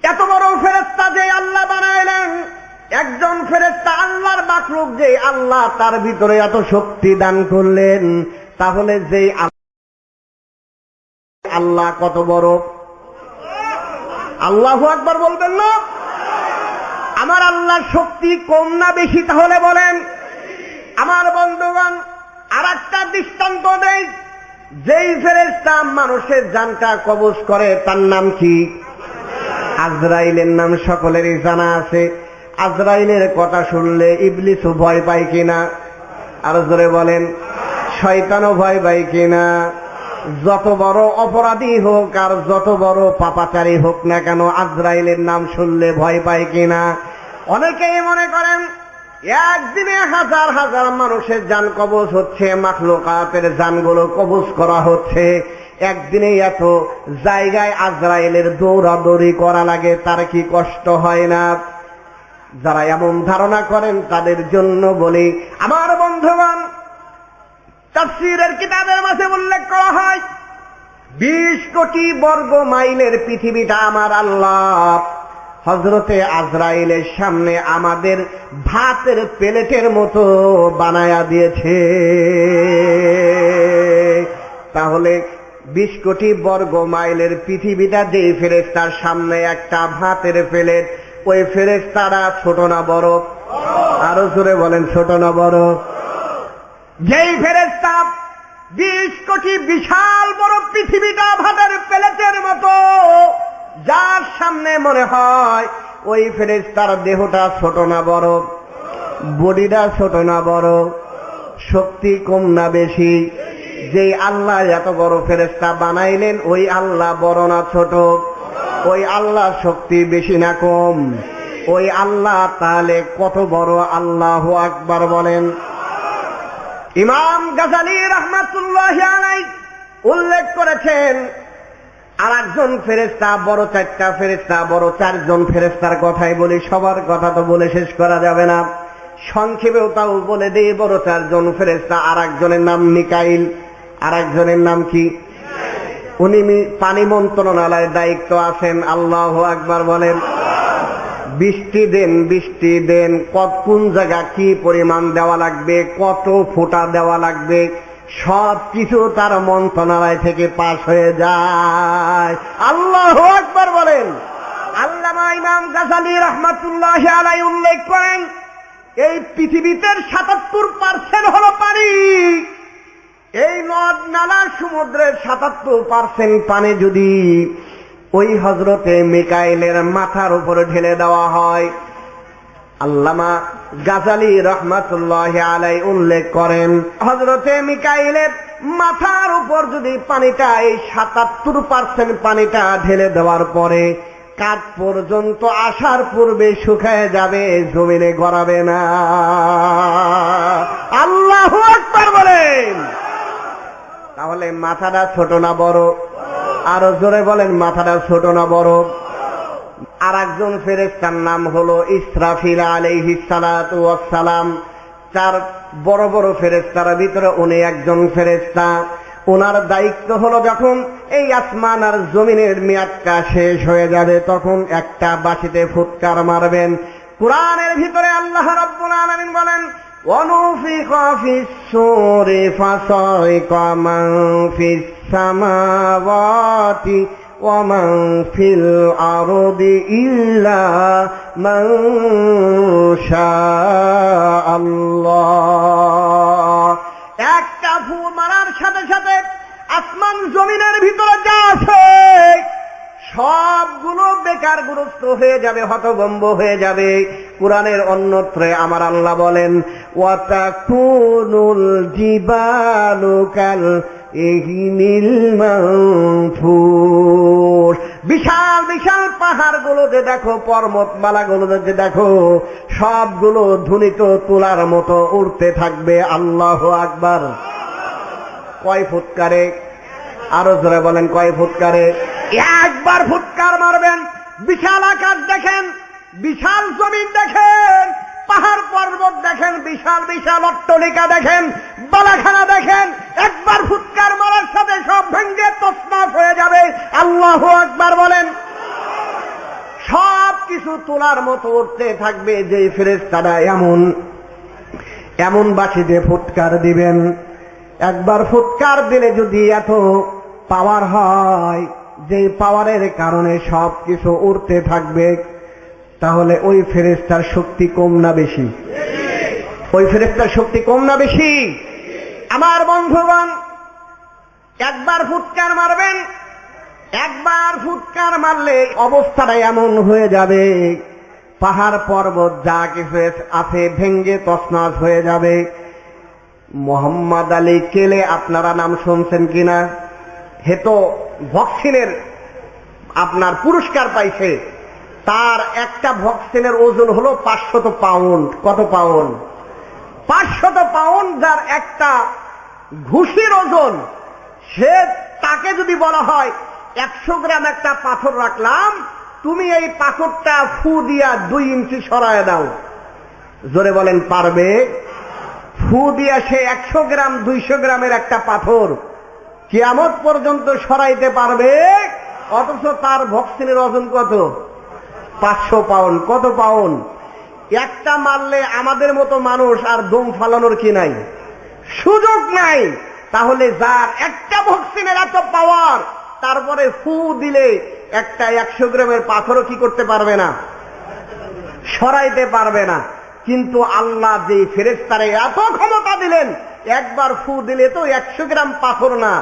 এত বড় ফেরেশতা যে আল্লাহ বানাইলেন, একজন ফেরেশতা আল্লাহর মাখলুক যে আল্লাহ তার ভিতরে এত শক্তি দান করলেন, তাহলে যে আল্লাহ কত বড়? আল্লাহু আকবার বলবেন না? আমার আল্লাহর শক্তি কম না বেশি? তাহলে বলেন। আমার বন্ধুগণ, আর একটা দৃষ্টান্ত দেই। যেই ফেরেশতা মানুষের জানটা কবজ করে তার নাম কি? আজরাইলের নাম সকলেরই জানা আছে। আজরাইলের কথা শুনলে ইবলিসও ভয় পায় কিনা? আরো জোরে বলেন। শয়তানও ভয় পায় কিনা? যত বড় অপরাধী হোক আর যত বড় পাপাচারী হোক না কেন, আজরাইলের নাম শুনলে ভয় পায় কিনা? অনেকেই মনে করেন একদিনে হাজার হাজার মানুষের জান কবজ হচ্ছে, মাখলুকাতের জানগুলো কবজ করা হচ্ছে, একদিনে এত জায়গায় আজরাইলের দৌড়াদৌড়ি করা লাগে, তার কি কষ্ট হয় না? যারা এমন ধারণা করেন তাদের জন্য বলি, আমার বন্ধুগণ, তাফসীরের কিতাবের মাঝে উল্লেখ করা হয় 20 কোটি বর্গ মাইলের পৃথিবীটা আমার আল্লাহ হযরতে আজরাইলের সামনে আমাদের ভাতের প্লেটের মতো বানায়া দিয়েছে। তাহলে 20 কোটি বর্গ মাইলের পৃথিবীটা যেই ফেরেশতার সামনে একটা ভাতের প্লেট, ওই ফেরেশতারা ছোট না বড়? আরো জোরে বলেন, ছোট না বড়? যেই ফেরেশতা 20 কোটি বিশাল বড় পৃথিবীটা ভাতের প্লেটের মতো, যার সামনে মনে হয় ওই ফেরেশতার দেহটা ছোট না বড়? বডিটা ছোট না বড়? শক্তি কম না বেশি? যেই আল্লাহ এত বড় ফেরেশতা বানাইলেন, ওই আল্লাহ বড় না ছোট? ওই আল্লাহ শক্তি বেশি না কম? ওই আল্লাহ তাহলে কত বড়? আল্লাহু আকবার বলেন। ইমাম গাজালি রাহমাতুল্লাহি আলাইহি উল্লেখ করেছেন, আর একজন ফেরেশতা বড়, 4টা ফেরেশতা বড়, 4 জন ফেরেশতার কথাই বলি, সবার কথা তো বলে শেষ করা যাবে না, সংক্ষেপেও তাও বলে দেই। বড় 4 জন ফেরেশতা, আর একজনের নাম মিকাইল, আর একজনের নাম কি? উনি পানি মন্ত্রণালয়ের দায়িত্ব আছেন। আল্লাহু আকবার বলেন। বৃষ্টি দেন, বৃষ্টি দেন, কোন জায়গা কি পরিমাণ দেওয়া লাগবে, কত ফোঁটা দেওয়া লাগবে, সব কিছু তার মন্ত্রণালয় থেকে পাস হয়ে যায়। আল্লাহু আকবার বলেন। আল্লামা ইমাম গাজালি রাহমাতুল্লাহি আলাইহি উল্লেখ করেন, এই পৃথিবীতে 77% হলো পানি। এই নদ নালা সমুদ্রের 77% পানি যদি ওই হযরতে মিকাইলের মাথার উপরে ঢেলে দেওয়া হয়, আল্লামা গাজালি রাহমাতুল্লাহি আলাইহি উল্লেখ করেন, হযরতে মিকাইলের মাথার উপর যদি পানিটা, এই 77% পানিটা ঢেলে দেওয়ার পরে কাঠ পর্যন্ত আসার পূর্বে শুকায় যাবে, জমিনে গড়াবে না। আল্লাহু আকবার বলেন। তাহলে মাথাটা ছোট না বড়? আরো জোরে বলেন, মাথাটা ছোট না বড়? আর একজন ফেরেশতার নাম হলো ইসরাফিল আলাইহিস সালাতু ওয়াস সালাম। 4 বড় বড় ফেরেশতার ভিতরে উনি একজন ফেরেশতা। ওনার দায়িত্ব হলো যখন এই আসমান আর জমিনের মেয়াদটা শেষ হয়ে যাবে, তখন একটা বাঁশিতে ফুৎকার মারবেন। কুরআনের ভিতরে আল্লাহ রাব্বুল আলামিন বলেন, ওয়ানুফিখা ফিস সূরি ফাসাইকা মান ফিস সামাওয়াতি ومن في الأرض إلا من شاء الله। একটা ফু মারার সাথে সাথে আসমান জমিনের ভিতরে যা আছে সবগুলো বেকারগ্রস্ত হয়ে যাবে, হতভম্ব হয়ে যাবে। কুরআনের অন্যত্রে আমার আল্লাহ বলেন, ওয়াতাকুনুল জিবালু কাল ইহিনিল মানফুর। বিশাল বিশাল পাহাড়গুলো যে দেখো, পর্বতমালাগুলো যে দেখো, সবগুলো ধুনিত তুলার মতো উড়তে থাকবে। আল্লাহু আকবার। কয় ফুৎকারে? আরো জোরে বলেন, কয় ফুৎকারে? একবার ফুৎকার মারবেন, বিশাল আকাশ দেখেন, বিশাল জমিন দেখেন, পাহাড় পর্বত দেখেন, বিশাল বিশাল অট্টালিকা দেখেন, বালাখানা দেখেন। একবার ফুৎকার মারার সাথে সব ভেঙে তছনছ হয়ে যাবে। আল্লাহু আকবার বলেন। সব কিছু তোলার মতো উঠতে থাকবে। যে ফেরেশতারা এমন বাঁশিতে ফুৎকার দিবেন, একবার ফুৎকার দিলে যদি এত পাওয়ার হয়, যে পাওয়ারের কারণে সব কিছু উড়তে থাকবে, তাহলে ওই ফেরেশতার শক্তি কম না বেশি? ওই ফেরেশতার শক্তি কম না বেশি? আমার বন্ধুগণ, একবার ফুৎকার মারবেন, একবার ফুৎকার মারলে অবস্থাটা এমন হয়ে যাবে, পাহাড় পর্বত যা কিছু আছে ভেঙ্গে তছনছ হয়ে যাবে। মোহাম্মদ আলী কেলে আপনারা নাম শুনছেন কিনা? হেতো ভক্সিনের আপনার পুরস্কার পাইছে। তার একটা ভক্সিনের ওজন হলো 500 পাউন্ড। কত পাউন্ড? 500 পাউন্ড। যার একটা ঘুষির ওজন, সে তাকে যদি বলা হয় 100 গ্রাম একটা পাথর রাখলাম, তুমি এই পাথরটা ফু দিয়া 2 ইঞ্চি সরায় দাও, জোরে বলেন পারবে? ফু দিয়া সে 100 গ্রাম 200 গ্রামের একটা পাথর কিয়ামত পর্যন্ত সরাইতে পারবে, অথচ তার ভক্সিনের ওজন কত? 500 পাউন্ড। কত পাউন্ড? একটা মারলে আমাদের মতো মানুষ আর দম ফালানোর কি নাই? সুযোগ নাই। তাহলে যার একটা ভক্সিনের এত পাওয়ার, তারপরে ফু দিলে একটা 100 গ্রামের পাথরও কি করতে পারবে না? সরাইতে পারবে না। কিন্তু আল্লাহ যে ফেরেশতারে এত ক্ষমতা দিলেন, একবার ফু দিলে তো 100 গ্রাম পাথর না,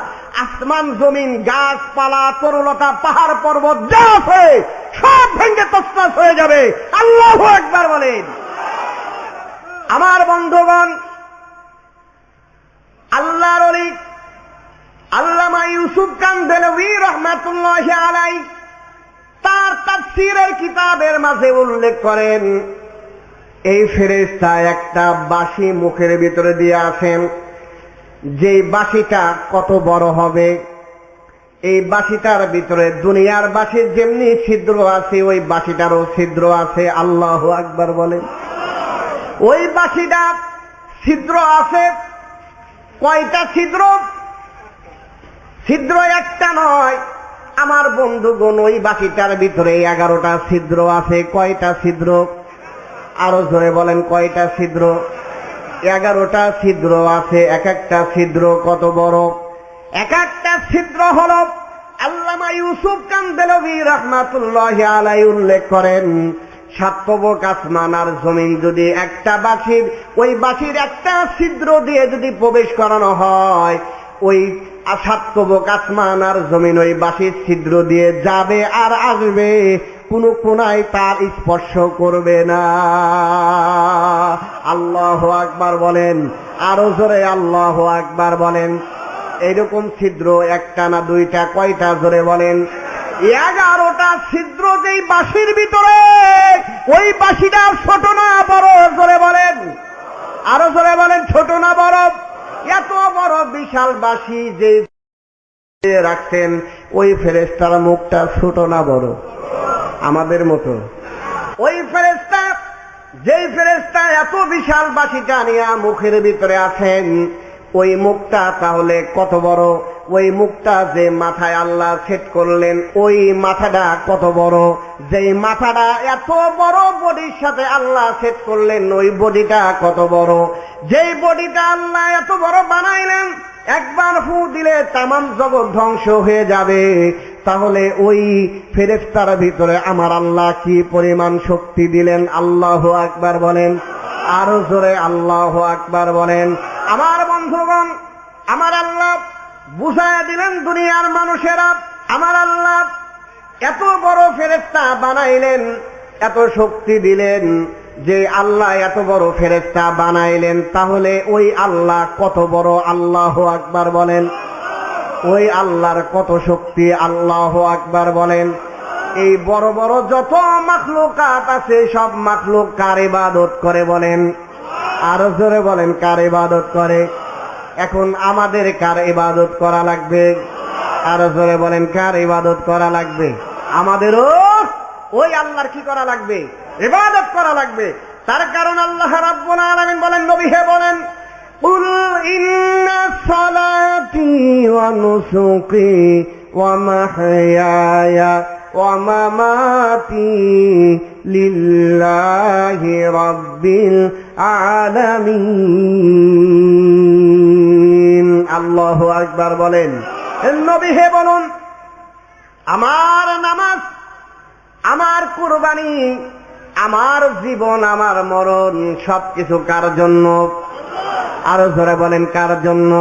আসমান জমিন গাছপালা তরুলতা পাহাড় পর্বত যা আছে সব ভেঙে তছনছ হয়ে যাবে। আল্লাহু আকবার বলেন। আমার বন্ধুগণ, আল্লাহর ওলি আল্লামা ইউসুফ কান্দেলভী রহমাতুল্লাহি আলাইহি তার তাফসীরের কিতাবের মাঝে উল্লেখ করেন, এই ফেরেশতা একটা বাঁশি মুখের ভিতরে দিয়ে আসেন। যে বাঁশিটা কত বড় হবে, এই বাঁশিটার ভিতরে দুনিয়ার বাঁশির যেমনি ছিদ্র আছে, ওই বাঁশিটারও ছিদ্র আছে। আল্লাহু আকবার বলেন। ওই বাঁশিটা ছিদ্র আছে। কয়টা ছিদ্র? ছিদ্র একটা নয় আমার বন্ধুগণ, ওই বাঁশিটার ভিতরে 11টা ছিদ্র আছে। কয়টা ছিদ্র? আরো জোরে বলেন, কয়টা ছিদ্র? 11টা ছিদ্র আছে। এক একটা ছিদ্র কত বড়? এক একটা ছিদ্র হল, আল্লামা ইউসুফ কান্দেলভী রাহমাতুল্লাহি আলাইহি উল্লেখ করেন, 7 তবক আসমান আর জমিন যদি একটা বাঁশির, ওই বাঁশির একটা ছিদ্র দিয়ে যদি প্রবেশ করানো হয়, ওই 7 তবক আসমান আর জমিন ওই বাঁশির ছিদ্র দিয়ে যাবে আর আসবে, কোনো কোনায় তার স্পর্শ করবে না। আল্লাহু আকবার বলেন। আরো জোরে আল্লাহু আকবার বলেন। এইরকম ছিদ্র একটা না দুইটা? কয়টা? জোরে বলেন। 11টা ছিদ্র যেই বাঁশির ভিতরে, ওই বাঁশিটা ছোট না বড়? জোরে বলেন। আরো জোরে বলেন, ছোট না বড়? এত বড় বিশাল বাঁশি যে রাখছেন, ওই ফেরেশতার মুখটা ছোট না বড়? আমাদের মতো। ওই ফেরেশতা, যেই ফেরেশতা এত বিশাল বাঁশিটা নিয়ে মুখের ভিতরে আছেন, ওই মুখটা তাহলে কত বড়? ওই মুখটা যে মাথায় আল্লাহ সেট করলেন, ওই মাথাটা কত বড়? যেই মাথাটা এত বড় বডির সাথে আল্লাহ সেট করলেন, ওই বডিটা কত বড়? যেই বডিটা আল্লাহ এত বড় বানাইলেন, একবার ফু দিলে তামাম জগৎ ধ্বংস হয়ে যাবে। তাহলে ওই ফেরেশতার ভিতরে আমার আল্লাহ কি পরিমাণ শক্তি দিলেন? আল্লাহু আকবার বলেন। আরো জোরে আল্লাহু আকবার বলেন। আমার বন্ধুগণ, আমার আল্লাহ বুঝায় দিলেন দুনিয়ার মানুষেরা, আমার আল্লাহ এত বড় ফেরেশতা বানাইলেন, এত শক্তি দিলেন, যে আল্লাহ এত বড় ফেরেশতা বানাইলেন, তাহলে ওই আল্লাহ কত বড়? আল্লাহু আকবার বলেন। ওই আল্লাহর কত শক্তি? আল্লাহু আকবার বলেন। এই বড় বড় যত মাখলুকাত আছে, সব মাখলুক কার ইবাদত করে বলেন? আরো জোরে বলেন, কার ইবাদত করে? এখন আমাদের কার ইবাদত করা লাগবে? আরো জোরে বলেন, কার ইবাদত করা লাগবে? আমাদেরও ওই আল্লাহর কি করা লাগবে? ইবাদত করা লাগবে। তার কারণ আল্লাহ রাব্বুল আলামিন বলেন, নবী হে বলেন, কুল ইন্না সালাতি ওয়া নুসুকি ওয়া মাহইয়ায়া ওয়া মামাতি লিল্লাহি রাব্বিল আলামিন। আল্লাহু আকবার বলেন। নবী হে বলুন, আমার নামাজ, আমার কুরবানি, আমার জীবন, আমার মরণ সবকিছু কার জন্য? আরো জোরে বলেন, কার জন্য?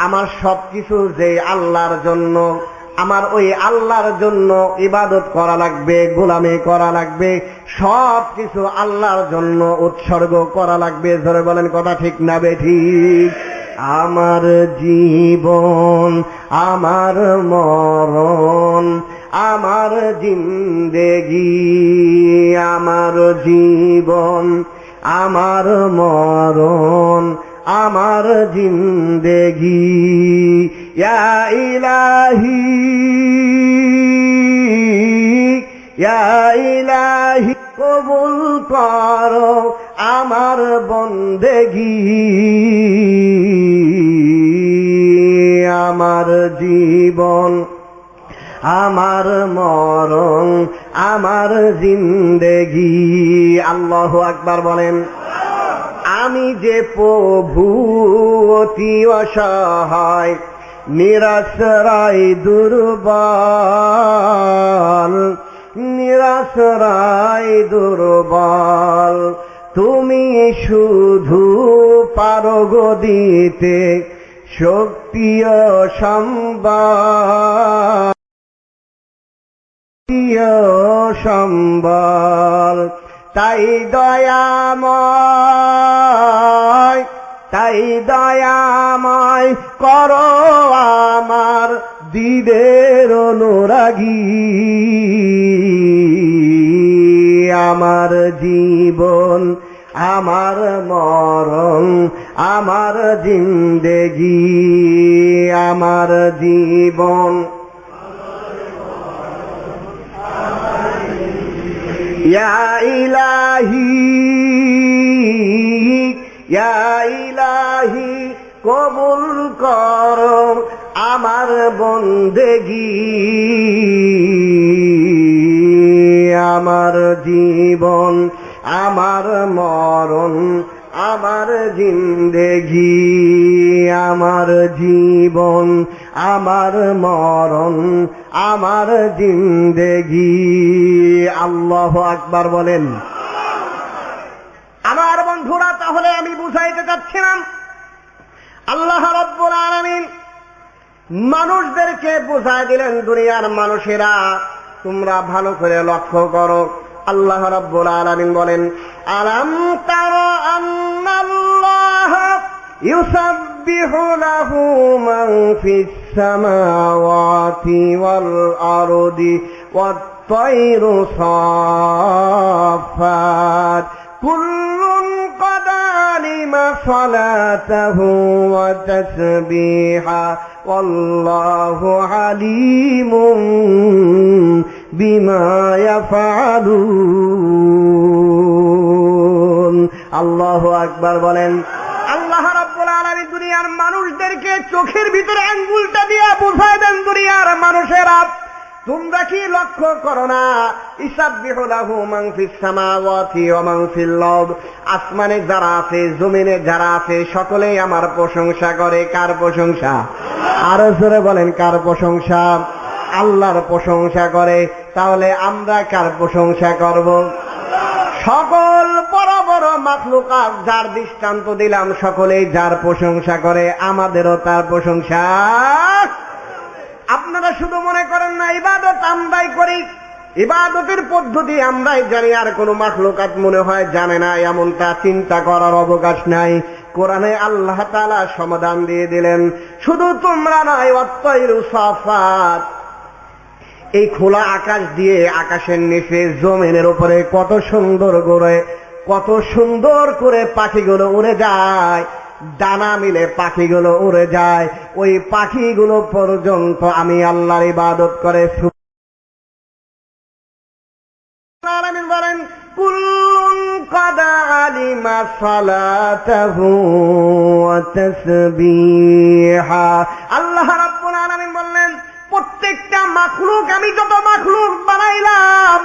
আমার সবকিছু যে আল্লাহর জন্য, আমার ওই আল্লাহর জন্য ইবাদত করা লাগবে, গোলামি করা লাগবে, সবকিছু আল্লাহর জন্য উৎসর্গ করা লাগবে। ধরে বলেন কথা ঠিক না বেঠিক? আমার জীবন, আমার মরণ, আমার জিন্দেগি, আমার জীবন, আমার মরণ, আমার জিন্দেগি, ইয়া ইলাহি, ইয়া ইলাহি, কবুল করো আমার বন্দেগি, আমার জীবন, আমার মরণ, আমার জিন্দেগি। আল্লাহু আকবার বলেন। আমি যে প্রভু অতি অসহায়, নিরাশ্রয় দুর্বল, নিরাশ্রয় দুর্বল, তুমি শুধু পারো গো দিতে শক্তি ও সম্বল, তাই দয়াময়, তাই দয়াময় করো আমার দিদের অনুরাগী, আমার জীবন, আমার মরণ, আমার জিন্দেগি, আমার জীবন, ইয়া ইলাহি, ইয়া ইলাহি, কবুল করো আমার বন্দেগি, আমার জীবন, আমার মরণ, আমার জিন্দেগি, আমার জীবন, আমার মরণ, আমার জিন্দেগি। আল্লাহু আকবার বলেন। আমার বন্ধুরা, তাহলে আমি বুঝাইতে চাচ্ছিলাম, আল্লাহ রাব্বুল আলামিন মানুষদেরকে বুঝাই দিলেন, দুনিয়ার মানুষেরা তোমরা ভালো করে লক্ষ্য করো। আল্লাহ রাব্বুল আলামিন বলেন, আলাম তারা আন্নাল্লাহ ইউসাব্বিহু লাহু মান ফিস সামাওয়াতি ওয়াল আরদি ওয়াত তায়রু সাফফাত কুল্লুন قد علم صلاته وتسبيحه والله عليم بما يفعلون। আল্লাহু আকবার বলেন। আল্লাহ রাব্বুল আলামিন দুনিয়ার মানুষদেরকে চোখের ভিতরে আঙ্গুলটা দিয়ে বুঝায় দেন, দুনিয়ার মানুষেরা তোমরা কি লক্ষ্য করো না, ইসাব্বিহু লাহু মান ফিস সামাওয়াতি ওয়া মান ফিল আরদ, আসমানে যারা আছে, জমিনে যারা আছে, সকলেই আমার প্রশংসা করে। কার প্রশংসা? আরো জোরে বলেন, কার প্রশংসা? আল্লাহর প্রশংসা করে। তাহলে আমরা কার প্রশংসা করব? সকল বড় বড় মাখলুকাত যার দৃষ্টান্ত দিলাম, সকলেই যার প্রশংসা করে, আমাদেরও তার প্রশংসা। আপনারা শুধু মনে করেন না ইবাদত আমরাই করি, ইবাদতের পদ্ধতি আমরাই জানি, আর কোন মাখলুকাত মনে হয় জানে না, এমনটা চিন্তা করার অবকাশ নাই। কোরআনে আল্লাহ তাআলা সমাধান দিয়ে দিলেন, শুধু তোমরা নয়, ওয়াত-তায়রু সাফফাত, এই খোলা আকাশ দিয়ে, আকাশের নিচে জমিনের উপরে কত সুন্দর করে, কত সুন্দর করে পাখিগুলো উড়ে যায়, ডানা মিলে পাখিগুলো উড়ে যায়, ওই পাখিগুলো পর্যন্ত আমি আল্লাহর ইবাদত করে। আলামিন বলেন, কুল্লুন قد علم صلاته وتسبيحه। আল্লাহ রাব্বুল আলামিন বললেন, প্রত্যেকটা মাখলুক, আমি যত মাখলুক বানাইলাম,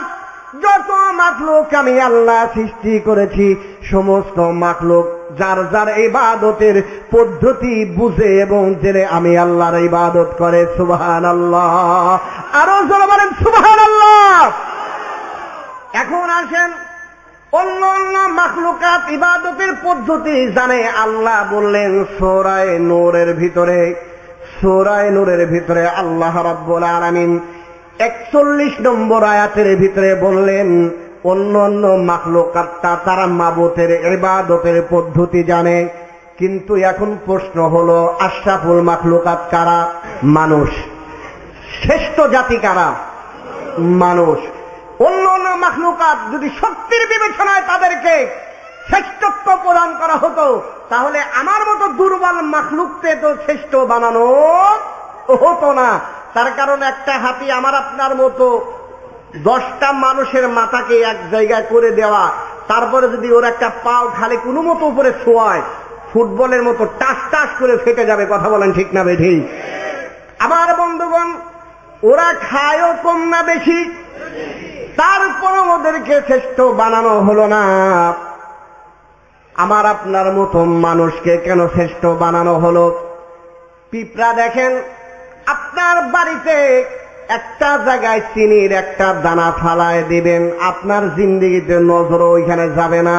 যত মাখলুক আমি আল্লাহ সৃষ্টি করেছি, সমস্ত মাখলুক যার যার ইবাদতের পদ্ধতি বুঝে এবং জেনে আমি আল্লাহর ইবাদত করে। সুবহানাল্লাহ। আরো জোরে বলেন সুবহানাল্লাহ। এখন আসেন, অন্য অন্য মাখলুকাত ইবাদতের পদ্ধতি জানে। আল্লাহ বললেন সূরা নূরের ভিতরে আল্লাহ রাব্বুল আলামিন 41 নম্বর আয়াতের ভিতরে বললেন অন্য অন্য মাখলুকাতটা তারা মাবুদের ইবাদতের পদ্ধতি জানে, কিন্তু এখন প্রশ্ন হলো আশরাফুল মাখলুকাত কারা? মানুষ। শ্রেষ্ঠ জাতি কারা? মানুষ। অন্য অন্য মাখলুকাত যদি শক্তির বিবেচনায় তাদেরকে শ্রেষ্ঠত্ব প্রদান করা হতো, তাহলে আমার মতো দুর্বল মাখলুককে তো শ্রেষ্ঠ বানানো হতো না। তার কারণ একটা হাতি আমার আপনার মতো 10টা মানুষের মাথাকে এক জায়গায় করে দেওয়া, তারপরে যদি ওর একটা পাও খালি কোনো মতো উপরে ছোঁয়ায়, ফুটবলের মতো টাস টাস করে ফেটে যাবে। কথা বলেন ঠিক না বেঠিক? আমার বন্ধুগণ, ওরা খায়ও কম না বেশি, তারপরে ওদেরকে শ্রেষ্ঠ বানানো হলো না। আমার আপনার মতো মানুষকে কেন শ্রেষ্ঠ বানানো হলো? পিঁপড়া দেখেন, আপনার বাড়িতে একটা জায়গায় চিনির একটা দানা ফালায় দিবেন, আপনার জিন্দেগিতে নজরও ওইখানে যাবে না,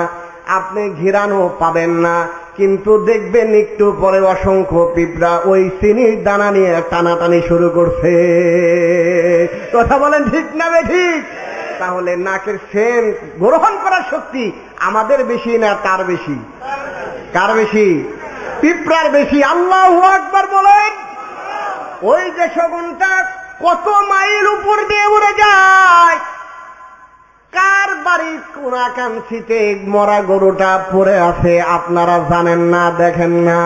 আপনি ঘিরানো পাবেন না, কিন্তু দেখবেন একটু পরে অসংখ্য পিঁপড়া ওই চিনির দানা নিয়ে টানাটানি শুরু করছে। কথা বলেন ঠিক না বেঠিক? তাহলে নাকের সেন্ট গ্রহণ করার শক্তি আমাদের বেশি না তার বেশি? কার বেশি? পিঁপড়ার বেশি। আল্লাহু আকবার বলেন। ওই যে শগুনটা কত মাইল উপর দিয়ে উড়ে যায়, কার বাড়ির কোনাকাঞ্চিতে মরা গরুটা পড়ে আছে আপনারা জানেন না, দেখেন না?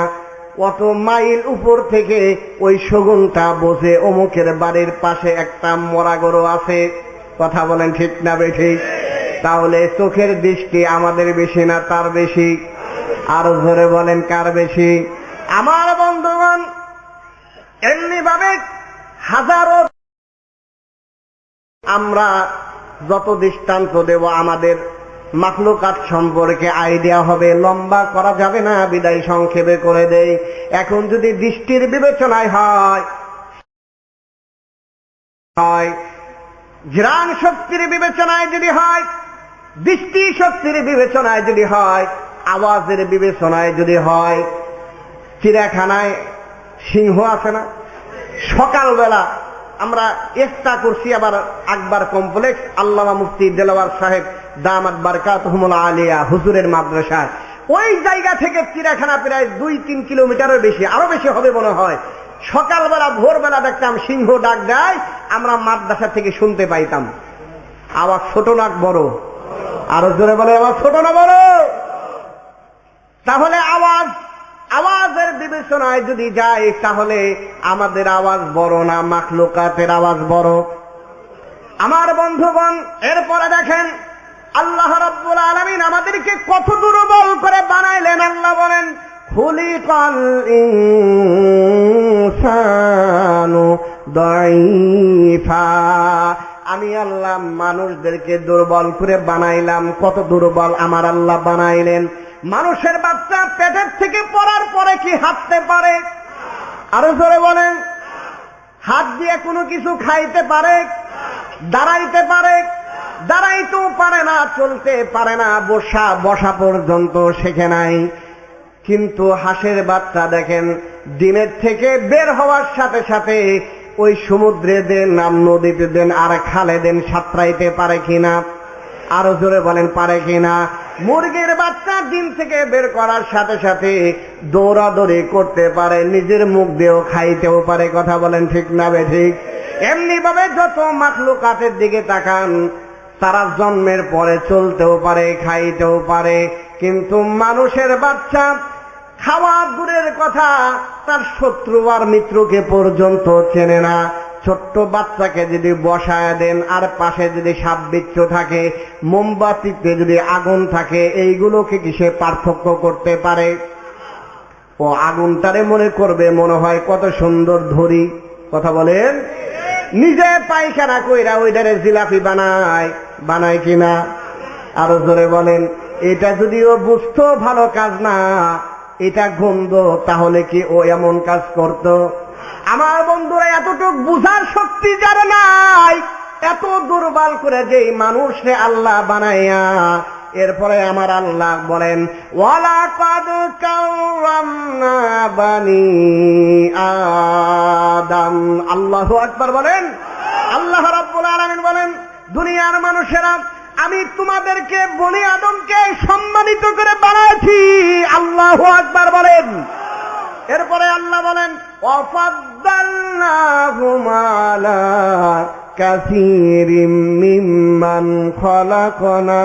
কত মাইল উপর থেকে ওই শগুনটা বোঝে অমুকের বাড়ির পাশে একটা মরা গরু আছে। কথা বলেন ঠিক না বেঠিক? তাহলে চোখের দৃষ্টি আমাদের বেশি না তার বেশি? আরো জোরে বলেন কার বেশি? আমার বন্ধুগণ, এমনি ভাবে হাজারো আমরা যত দৃষ্টান্ত দেব আমাদের মাখলুকাত সম্পর্কে আইডিয়া হবে, লম্বা করা যাবে না, বিদায় সংক্ষেপে করে দেই। এখন যদি দৃষ্টির বিবেচনায় হয়, ঘ্রাণ শক্তির বিবেচনায় যদি হয়, দৃষ্টি শক্তির বিবেচনায় যদি হয়, আওয়াজের বিবেচনায় যদি হয়, চিড়িয়াখানায় সিংহ আছে না? সকালবেলা আমরা চেষ্টা করছি, আবার আকবর কমপ্লেক্স আল্লামা মুফতি দেলাওয়ার সাহেব দামাত বারকাতুহুমুল আলিয়া হুজুরের মাদ্রাসায়, ওই জায়গা থেকে চিড়িয়াখানা প্রায় 2-3 কিলোমিটারের বেশি, আরো বেশি হবে মনে হয়। সকালবেলা ভোরবেলা দেখতাম সিংহ ডাক দেয়, আমরা মাদ্রাসা থেকে শুনতে পাইতাম। আওয়াজ ছোট না বড়? আরো জোরে বলে আওয়াজ ছোট না বড়? তাহলে আওয়াজের বিবেচনায় যদি যায়, তাহলে আমাদের আওয়াজ বড় না মাখলুকাতের আওয়াজ বড়? আমার বন্ধুগণ, এরপরে দেখেন আল্লাহ রাব্বুল আলামিন আমাদেরকে কত দুর্বল করে বানাইলেন। আল্লাহ বলেন খুলিকাল ইনসানু দাঈফা। আমি আল্লাহ মানুষদেরকে দুর্বল করে বানাইলাম। কত দুর্বল আমার আল্লাহ বানাইলেন। মানুষের বাচ্চা পেটের থেকে পড়ার পরে কি হাঁটতে পারে? আরো জোরে বলেন। হাত দিয়ে কোনো কিছু খাইতে পারে? দাঁড়াইতে পারে? দাঁড়াইতেও পারে না, চলতে পারে না, বসা পর্যন্ত শেখে নাই। কিন্তু হাঁসের বাচ্চা দেখেন, ডিমের থেকে বের হওয়ার সাথে সাথে ওই সমুদ্রে দেন, নদীতে দেন, আর খালে দেন, সাঁতরাইতে পারে কিনা? আরো জোরে বলেন পারে কিনা? মুরগির বাচ্চা ডিম থেকে বের করার সাথে সাথে দৌড়াদৌড়ি করতে পারে, নিজের মুখ দিয়েও খাইতেও পারে। কথা বলেন ঠিক না বেঠিক? এমনি ভাবে যত মাখলুকাতের দিকে তাকান, তারা জন্মের পরে চলতেও পারে, খাইতেও পারে, কিন্তু মানুষের বাচ্চা খাওয়া দূরের কথা, তার শত্রু আর মিত্রকে পর্যন্ত চেনে না। ছোট্ট বাচ্চাকে যদি বসায় দেন, আর পাশে যদি সাপ বিচ্ছু থাকে, মোমবাতিতে যদি আগুন থাকে, এইগুলোকে কি সে পার্থক্য করতে পারে? ও আগুনটারে মনে করবে মনে হয় কত সুন্দর ধরি। কথা বলেন। নিজে পায়খানা কইরা ওইটারে জিলাপি বানায় কিনা? আরো জোরে বলেন। এটা যদিও বুঝতো ভালো কাজ না, এটা গন্ধ, তাহলে কি ও এমন কাজ করত? আমার বন্ধুরা, এতটুক বুঝার শক্তি যার নাই, এত দুর্বল করে যেই মানুষে আল্লাহ বানাইয়া এরপরে আমার আল্লাহ বলেন ওয়ালাকাদ কাররামনা বানি আদম। আল্লাহু আকবার বলেন। আল্লাহ রাব্বুল আলামিন বলেন দুনিয়ার মানুষেরা আমি তোমাদেরকে বনি আদমকে সম্মানিত করে বানাইছি। আল্লাহু আকবার বলেন। এরপরে আল্লাহ বলেন ওয়াফাদ্দালনাহুম আলা কাসীরিম মিম্মান খালাকনা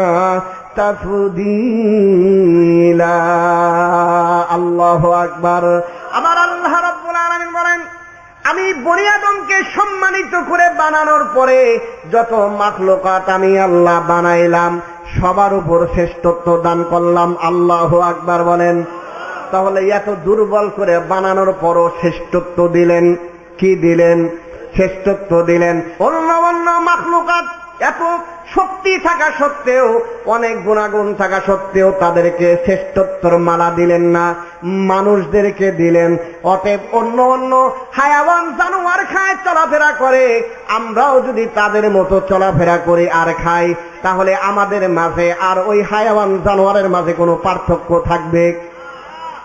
তাফদীলা। আল্লাহু আকবার। আমার আল্লাহ রাব্বুল আলামিন বলেন আমি বনি আদমকে সম্মানিত করে বানানোর পরে যত মাখলুকাত আমি আল্লাহ বানাইলাম সবার উপর শ্রেষ্ঠত্ব দান করলাম। আল্লাহু আকবার বলেন। তাহলে এত দুর্বল করে বানানোর পরও শ্রেষ্ঠত্ব দিলেন। কি দিলেন? শ্রেষ্ঠত্ব দিলেন। অন্য অন্য মাখলুকাত এত শক্তি থাকা সত্ত্বেও, অনেক গুণাগুণ থাকা সত্ত্বেও তাদেরকে শ্রেষ্ঠত্বর মালা দিলেন না, মানুষদেরকে দিলেন। অতএব অন্য অন্য হায়াওয়ান জানোয়ার খায়, চলাফেরা করে, আমরাও যদি তাদের মতো চলাফেরা করি আর খাই, তাহলে আমাদের মাঝে আর ওই হায়াওয়ান জানোয়ারের মাঝে কোনো পার্থক্য থাকবে?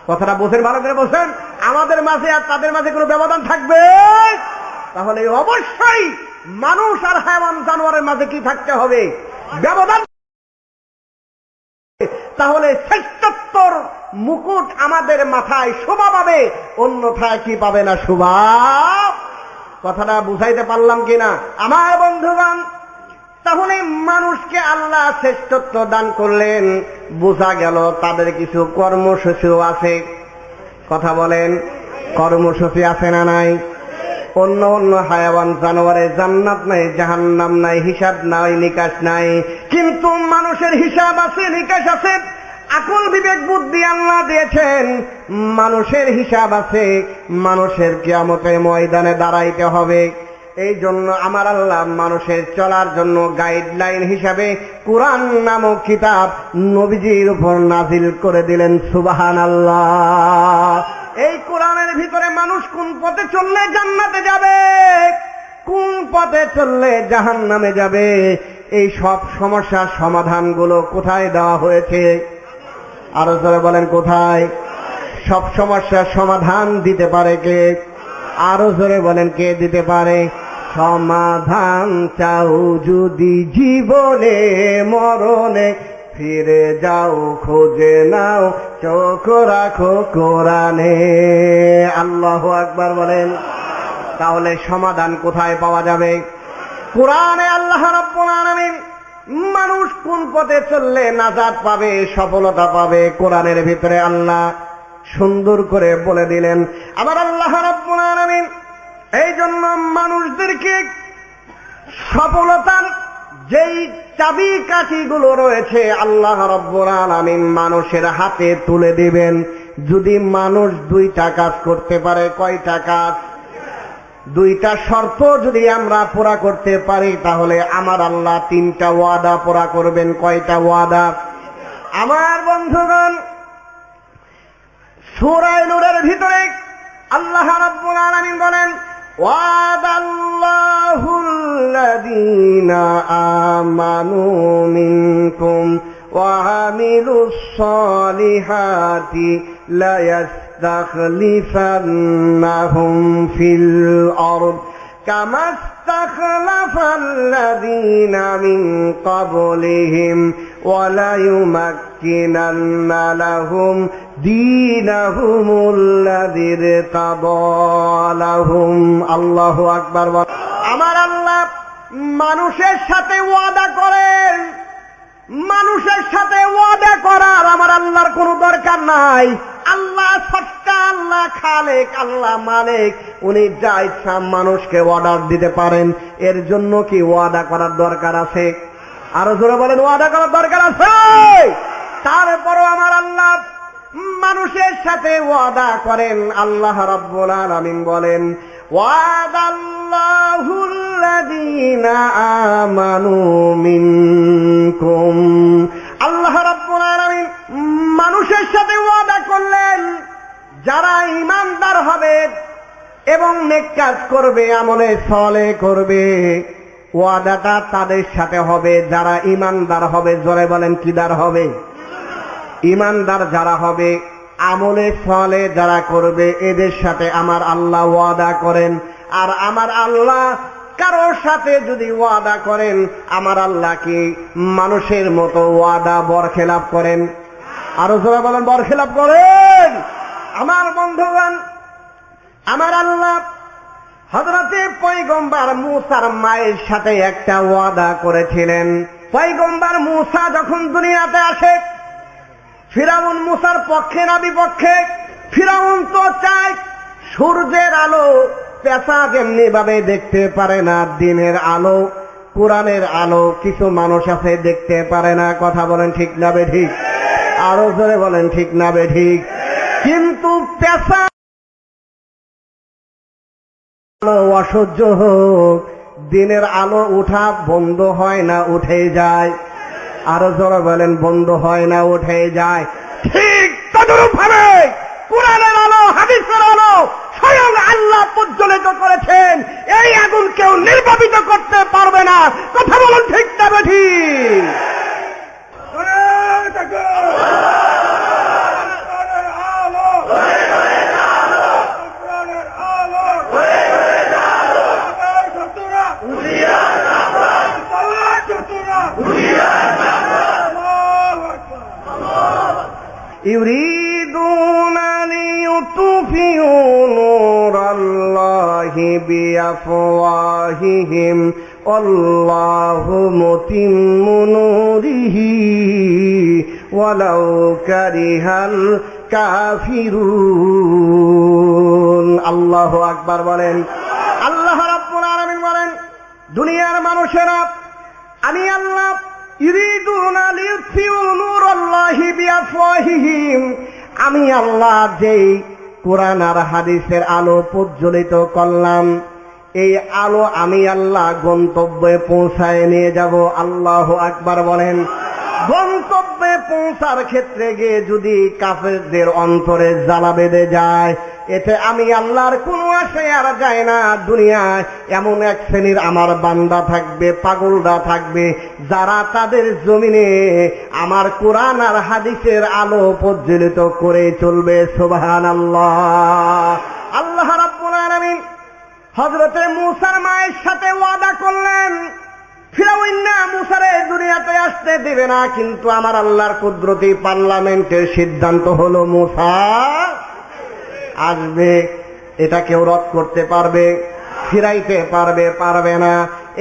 কথাটা বোঝেন, ভালো করে বোঝেন। আমাদের মাঝে আর তাদের মাঝে কোনো ব্যবধান থাকবে? তাহলে অবশ্যই মানুষ আর হায়াওয়ান জানোয়ারের মাঝে কি থাকতে হবে? ব্যবধান। তাহলে শ্রেষ্ঠত্বর মুকুট আমাদের মাথায় শোভা পাবে, অন্যথায় কি পাবে না? শোভা। কথাটা বুঝাইতে পারলাম কিনা আমার বন্ধুগণ? তাহলে মানুষকে আল্লাহ শ্রেষ্ঠত্ব দান করলেন, বোঝা গেল তাদের কিছু কর্মসূচিও আছে। কথা বলেন, কর্মসূচি আছে না নাই? অন্য অন্য হায়াওয়ান জানোয়ারের জান্নাত নাই, জাহান্নাম নাই, হিসাব নাই, নিকাশ নাই, কিন্তু মানুষের হিসাব আছে, নিকাশ আছে। আকল বিবেক বুদ্ধি আল্লাহ দিয়েছেন, মানুষের হিসাব আছে। মানুষের কিয়ামতের ময়দানে দাঁড়াইতে হবে। এই জন্য আমার আল্লাহ মানুষের চলার জন্য গাইডলাইন হিসাবে কুরআন নামক কিতাব নবীজির উপর নাজিল করে দিলেন। সুবহানাল্লাহ। এই কোরআনের ভিতরে মানুষ কোন পথে চললে জান্নাতে যাবে, কোন পথে চললে জাহান্নামে যাবে, এই সব সমস্যার সমাধানগুলো কোথায় দেওয়া হয়েছে? আরো জোরে বলেন, কোথায়? সব সমস্যার সমাধান দিতে পারে কে? আরো জোরে বলেন, কে দিতে পারে? সমাধান চাও যদি জীবনে মরণে, ফিরে যাও খোঁজে নাও, চোখ রাখো কোরআনে। আল্লাহু আকবার বলেন। তাহলে সমাধান কোথায় পাওয়া যাবে? কোরআনে। আল্লাহ রাব্বুল আলামিন মানুষ কোন পথে চললে নাজাত পাবে, সফলতা পাবে, কোরআনের ভিতরে আল্লাহ সুন্দর করে বলে দিলেন। আবার আল্লাহ রাব্বুল আলামিন এই জন্য মানুষদেরকে সফলতার যেই চাবি কাঠিগুলো রয়েছে আল্লাহ রাব্বুল আলামিন মানুষের হাতে তুলে দিবেন। যদি মানুষ দুইটা কাজ করতে পারে, কয়টা কাজ? দুইটা শর্ত যদি আমরা পুরা করতে পারি, তাহলে আমার আল্লাহ তিনটা ওয়াদা পুরা করবেন। কয়টা ওয়াদা? আমার বন্ধুগণ, সূরা নূরের ভিতরে আল্লাহ রাব্বুল আলামিন বলেন ওয়াদাল্লাহুল্লাযীনা আমানু মিনকুম ওয়া আমিলুস সালিহাতি লা ইয়াস্তাখলিফান্নাহুম ফিল আরদ কামা ইসতাখলাফাল্লাযীনা মিন ক্বাবলিহিম ওয়া লা ইউমাক্কিনান্না লাহুম দীনাহুমুল্লাযী ইরতাদালাহুম। আল্লাহু আকবার। আমার আল্লাহ মানুষের সাথে ওয়াদা করেন। মানুষের সাথে ওয়াদা করার আমার আল্লাহর কোনো দরকার নাই। আল্লাহ সত্তা, আল্লাহ খালেক, আল্লাহ মালিক, উনি যা ইচ্ছা মানুষকে অর্ডার দিতে পারেন। এর জন্য কি ওয়াদা করার দরকার আছে? আরো জোরে বলেন, ওয়াদা করার দরকার আছে? তারপরও আমার আল্লাহ মানুষের সাথে ওয়াদা করেন। আল্লাহ রাব্বুল আলামিন বলেন ওয়াদাল্লাহুল্লাযীনা আমানু মিনকুম। আল্লাহ রাব্বুল আলামিন মানুষের সাথে ওয়াদা করলেন, যারা ঈমানদার হবে এবং নেক কাজ করবে, আমলে সালেহ করবে, ওয়াদাটা তাদের সাথে হবে যারা ঈমানদার হবে। জোরে বলেন কিদার হবে? ঈমানদার যারা হবে, আমলে সালেহ যারা করবে, এদের সাথে আমার আল্লাহ ওয়াদা করেন। আর আমার আল্লাহ কারোর সাথে যদি ওয়াদা করেন, আমার আল্লাহ কি মানুষের মতো ওয়াদা বরখেলাপ করেন? আরো জোরে বলেন বরখেলাপ করেন? আমার বন্ধুগণ, আমার আল্লাহ হযরতে পয়গম্বর মুসার মায়ের সাথে একটা ওয়াদা করেছিলেন। পয়গম্বর মুসা যখন দুনিয়াতে আসে, ফিরাউন মুসার পক্ষে না বিপক্ষে? ফিরাউন তো চায় সূর্যের আলো পেঁচা যেমনি ভাবে দেখতে পারে না, দিনের আলো, কোরআনের আলো কিছু মানুষ আছে দেখতে পারে না। কথা বলেন ঠিক না বেঠিক? আরো জোরে বলেন ঠিক না বেঠিক? কিন্তু পেঁচা আলো অসহ্য হোক, দিনের আলো উঠা বন্ধ হয় না, উঠে যায়। আরো জোরে বলেন বন্ধ হয় না, উঠে যায়। ঠিক তদরূপ ভাবে কোরআনের আলো, হাদিসের আলো স্বয়ং আল্লাহ প্রজ্বলিত করেছেন। এই আগুন কেউ নির্বাপিত করতে পারবে না। কথা বলুন ঠিক না বেঠিক? يريدون ليطفئوا نور الله بأفواههم والله متم نوره ولو كره الكافرون। আল্লাহু আকবার বলেন। আল্লাহ রাব্বুল আলামিন বলেন, দুনিয়ার মানুষেরা আমি আল্লাহ ইউরিদুনা লিউতফিউ নূরাল্লাহি বিআফওয়াহিহিম, আমি আল্লাহ যেই কোরআন আর হাদিসের আলো প্রজ্বলিত করলাম, এই আলো আমি আল্লাহ গন্তব্যে পৌঁছায় নিয়ে যাব। আল্লাহু আকবার বলেন। গন্তব্যে পৌঁছার ক্ষেত্রে গিয়ে যদি কাফেরদের অন্তরে জ্বালা বেঁধে যায়, এতে আমি আল্লাহর কোনো আসে আর যায় না। দুনিয়ায় এমন এক শ্রেণীর আমার বান্দা থাকবে, পাগলরা থাকবে, যারা তাদের জমিনে আমার কোরআন আর হাদিসের আলো প্রজ্বলিত করে চলবে। সুবহানাল্লাহ। আল্লাহ রাব্বুল আলামিন হযরতে মূসার মায়ের সাথে ওয়াদা করলেন, ফিরাউন না মুসারে দুনিয়াতে আসতে দিবে না। কিন্তু আমার আল্লাহর কুদরতি পার্লামেন্টের সিদ্ধান্ত হলো মুসা আসবে। এটা কেউ রদ করতে পারবে? ফিরাইতে পারবে? পারবে না।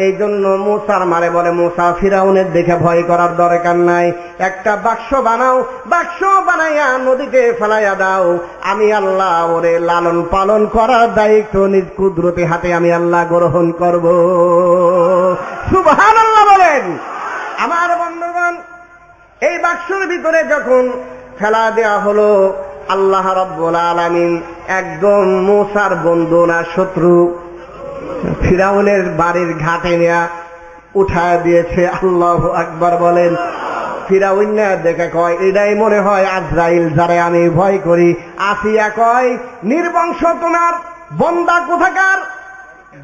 এই জন্য মুসার মারে বলে, মুসা ফিরাউনের দেখে ভয় করার দরকার নাই, একটা বাক্স বানাও, বাক্স বানাইয়া নদীতে ফেলাইয়া দাও। আমি আল্লাহ ওরে লালন পালন করার দায়িত্ব নিজ কুদরতি হাতে আমি আল্লাহ গ্রহণ করব। সুবহানাল্লাহ বলেন। আমার বন্ধুগণ, এই বাক্সের ভিতরে যখন ফেলা দেয়া হলো, আল্লাহ রাব্বুল আলামিন একদম মুসার বন্ধু না শত্রু, ফিরাউনের বাড়ির ঘাটে নিয়ে উঠায় দিয়েছে। আল্লাহু আকবার বলেন। ফিরাউন না দেখে কয়, এটাই মনে হয় আজরাইল, যারে আমি ভয় করি। আসিয়া কয়, নির্বংশ তোমার বন্দা কোথাকার,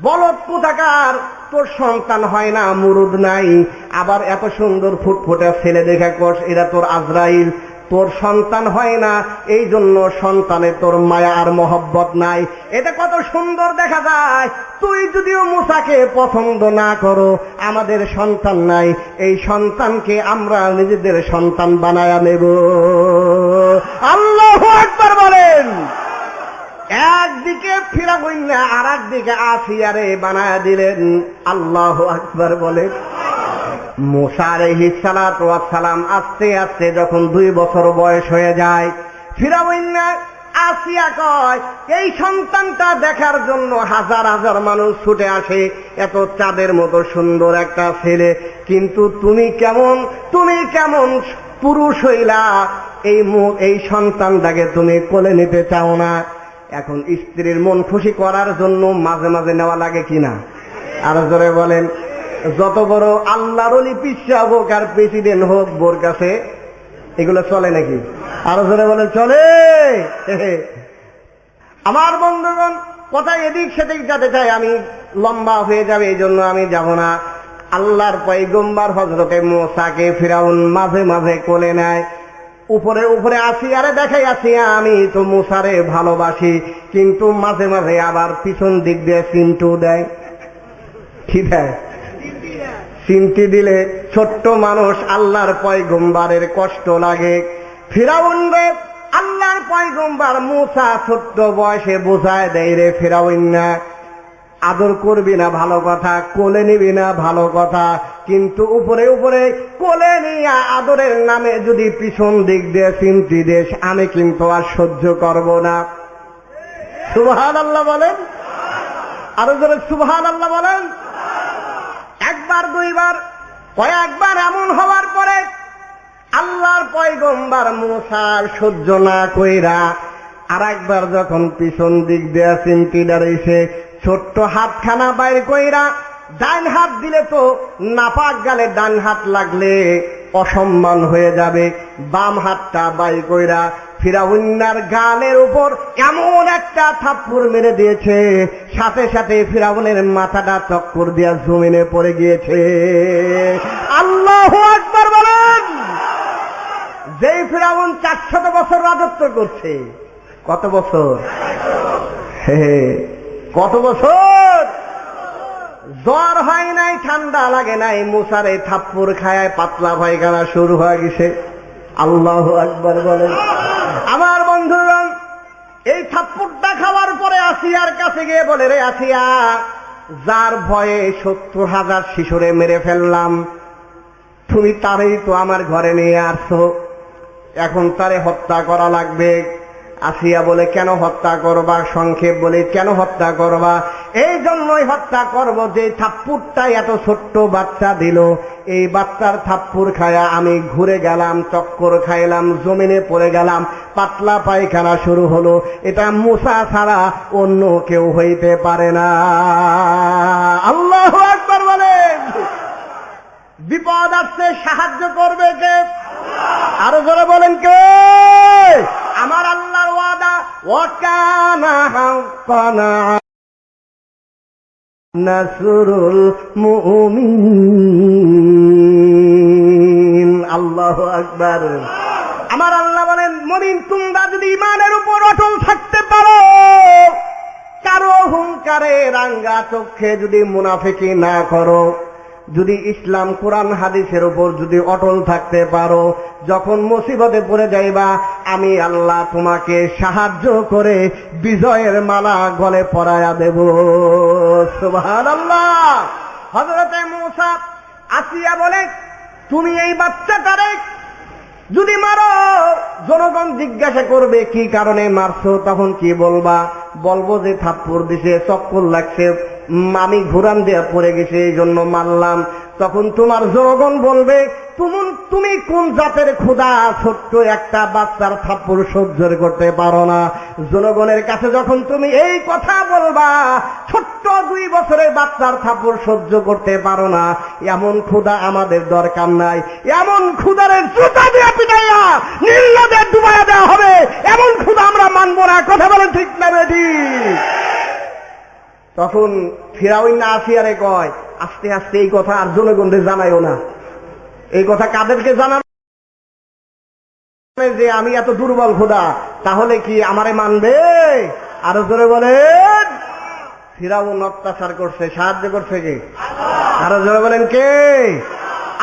বলদ কোথাকার, তোর সন্তান হয় না, মুরুদ নাই, আবার এত সুন্দর ফুটফুটে ছেলে দেখে কোষ, এরা তোর আজরাইল, তোর সন্তান হয় না, এই জন্য সন্তানে তোর মায়া আর মহব্বত নাই। এটা কত সুন্দর দেখা যায়। তুই যদিও মুসাকে পছন্দ না করো, আমাদের সন্তান নাই, এই সন্তানকে আমরা নিজেদের সন্তান বানায়া নেব। আল্লাহু আকবার বলেন। একদিকে ফিরাউন না, আর একদিকে আসিয়ারে বানায়া দিলেন। আল্লাহু আকবার বলেন। মুসা আলাইহিস সালাতু ওয়াস সালাম আস্তে আস্তে যখন 2 বছর বয়স হয়ে যায়, ফিরাউন না আসিয়া কয়, এই সন্তানটা দেখার জন্য হাজার হাজার মানুষ ছুটে আসে, এত চাঁদের মতো সুন্দর একটা ছেলে, কিন্তু তুমি কেমন পুরুষ হইলা, এই সন্তানটাকে তুমি কোলে নিতে চাও না। এখন স্ত্রীর মন খুশি করার জন্য মাঝে মাঝে নেওয়া লাগে কিনা? আর জোরে বলেন। যত বড় আল্লাহর ওলি পিসা হোক আর প্রেসিডেন্ট হোক, বোর কাছে এগুলো চলে নাকি? আরো জোরে বলেন চলে। আমার বন্ধুগণ, কথা এদিক সেদিক যেতে চাই, আমি লম্বা হয়ে যাবে, এই জন্য আমি যাব না। আল্লাহর পয়গম্বর হযরতে মূসাকে ফিরাউন মাঝে মাঝে কোলে নেয়। উপরে উপরে আসিয়ারে দেখাই আসিয়া আমি তো মূসারে ভালোবাসি, কিন্তু মাঝে মাঝে আবার পিছন দিক দিয়ে চিমটু দেয়। কি দেয়? চিমটি দিলে ছোট্ট মানুষ আল্লাহর পয়গম্বরের কষ্ট লাগে। ফিরাউন রে আল্লাহর পয়গম্বর মূসা ছোট্ট বয়সে বোঝায় দেয়, রে ফিরাউন না, আদর করবি না ভালো কথা, কোলে নিবি না ভালো কথা, কিন্তু উপরে উপরে কোলে নিয়ে আদরের নামে যদি পিছন দিক দিয়ে চিমটি দেশ, আমি কিন্তু আর সহ্য করব না। সুবহানাল্লাহ বলেন, আরো জোরে সুবহানাল্লাহ বলেন। একবার দুইবার কয়েকবার এমন হওয়ার পরে আল্লাহর পয়গম্বর মূসার সহ্য না কইরা আর একবার যখন পিছন দিক দিয়ে চিমটি দাঁড়িয়েছে, ছোট্ট হাতখানা বাইর কইরা ডান হাত দিলে তো নাপাক গালে ডান হাত লাগলে অসম্মান হয়ে যাবে, বাম হাতটা বাইর কইরা ফিরাউনের গালের উপর এমন একটা থাপ্পড় মেরে দিয়েছে, সাথে সাথে ফিরাউনের মাথাটা চক্কর দিয়া জমিনে পড়ে গিয়েছে। আল্লাহু আকবার বলেন। যেই ফিরাউন 400 বছর রাজত্ব করছে, কত বছর? কত বছর? জ্বর হয় নাই, ঠান্ডা লাগে নাই, মূসার এই থাপ্পড় খায় পাতলা পায়খানা শুরু হয়ে গেছে। আল্লাহু আকবার বলেন। আমার বন্ধুগণ, এই থাপ্পড়টা খাওয়ার পরে আসিয়ার কাছে গিয়ে বলে, রে আসিয়া, যার ভয়ে 70,000 শিশুরে মেরে ফেললাম, তুমি তারেই তো আমার ঘরে নিয়ে আসছো, এখন তারে হত্যা করা লাগবে। আসিয়া বলে, কেন হত্যা করবা? সংক্ষেপ বলে, কেন হত্যা করবা? এই জন্যই হত্যা করব যে থাপ্পড়টা এত ছোট্ট বাচ্চা দিল, এই বাচ্চার থাপ্পড় খায়া আমি ঘুরে গেলাম, চক্কর খাইলাম, জমিনে পড়ে গেলাম, পাতলা পায়খানা শুরু হলো। এটা মূসা ছাড়া অন্য কেউ হইতে পারে না। আল্লাহু আকবার বলেন। বিপদ আসছে, সাহায্য করবে কে? আরো জোরে বলেন কে? আমার আল্লাহর ওয়াদা, ওয়াকানা হাক্কানা নাসরুল মুমিনিন। আল্লাহু আকবার। আমার আল্লাহ বলেন, মুমিন তোমরা যদি ঈমানের উপর অটল থাকতে পারো, কারো অহংকারে রাঙ্গা চোখে যদি মুনাফিকি না করো, যদি ইসলাম কোরআন হাদিসের উপর যদি অটল থাকতে পারো, যখন মুসিবতে পড়ে যাইবা, আমি আল্লাহ তোমাকে সাহায্য করে বিজয়ের মালা গলে পরায়া দেব। সুবহানাল্লাহ। হযরতে মূসা আসিয়া বলে, তুমি এই বাচ্চাটারে যদি মারো, জনগণ জিজ্ঞাসা করবে কি কারণে মারছো, তখন কি বলবা? বলবো যে থাপ্পড় দিছে, চক্কর লাগছে, আমি ঘুরান দেয়া পড়ে গেছে, এই জন্য মারলাম। তখন তোমার জনগণ বলবে, তুমি কোন জাতের খোদা, ছোট্ট একটা বাচ্চার থাপ্পড় সহ্য করতে পারো না। জনগণের কাছে যখন তুমি এই কথা বলবা, ছোট্ট 2 বছরের বাচ্চার থাপ্পড় সহ্য করতে পারো না, এমন খোদা আমাদের দরকার নাই, এমন খোদারে জুতা দিয়ে পিটাইয়া নীলনদে ডুবাইয়া দেওয়া হবে, এমন খোদা আমরা মানবো না। কথা বলেন ঠিক না বেঠি? তখন ফিরাউন আসিয়ারে কয়, আস্তে আস্তে এই কথা আর জনগণকে জানাইও না। এই কথা কাদেরকে জানাবে? যে আমি এত দুর্বল খোদা, তাহলে কি আমারে মানবে? আরো জোরে বলেন। ফিরাউন অত্যাচার করছে, সাহায্য করছে কে? আরো জোরে বলেন কে?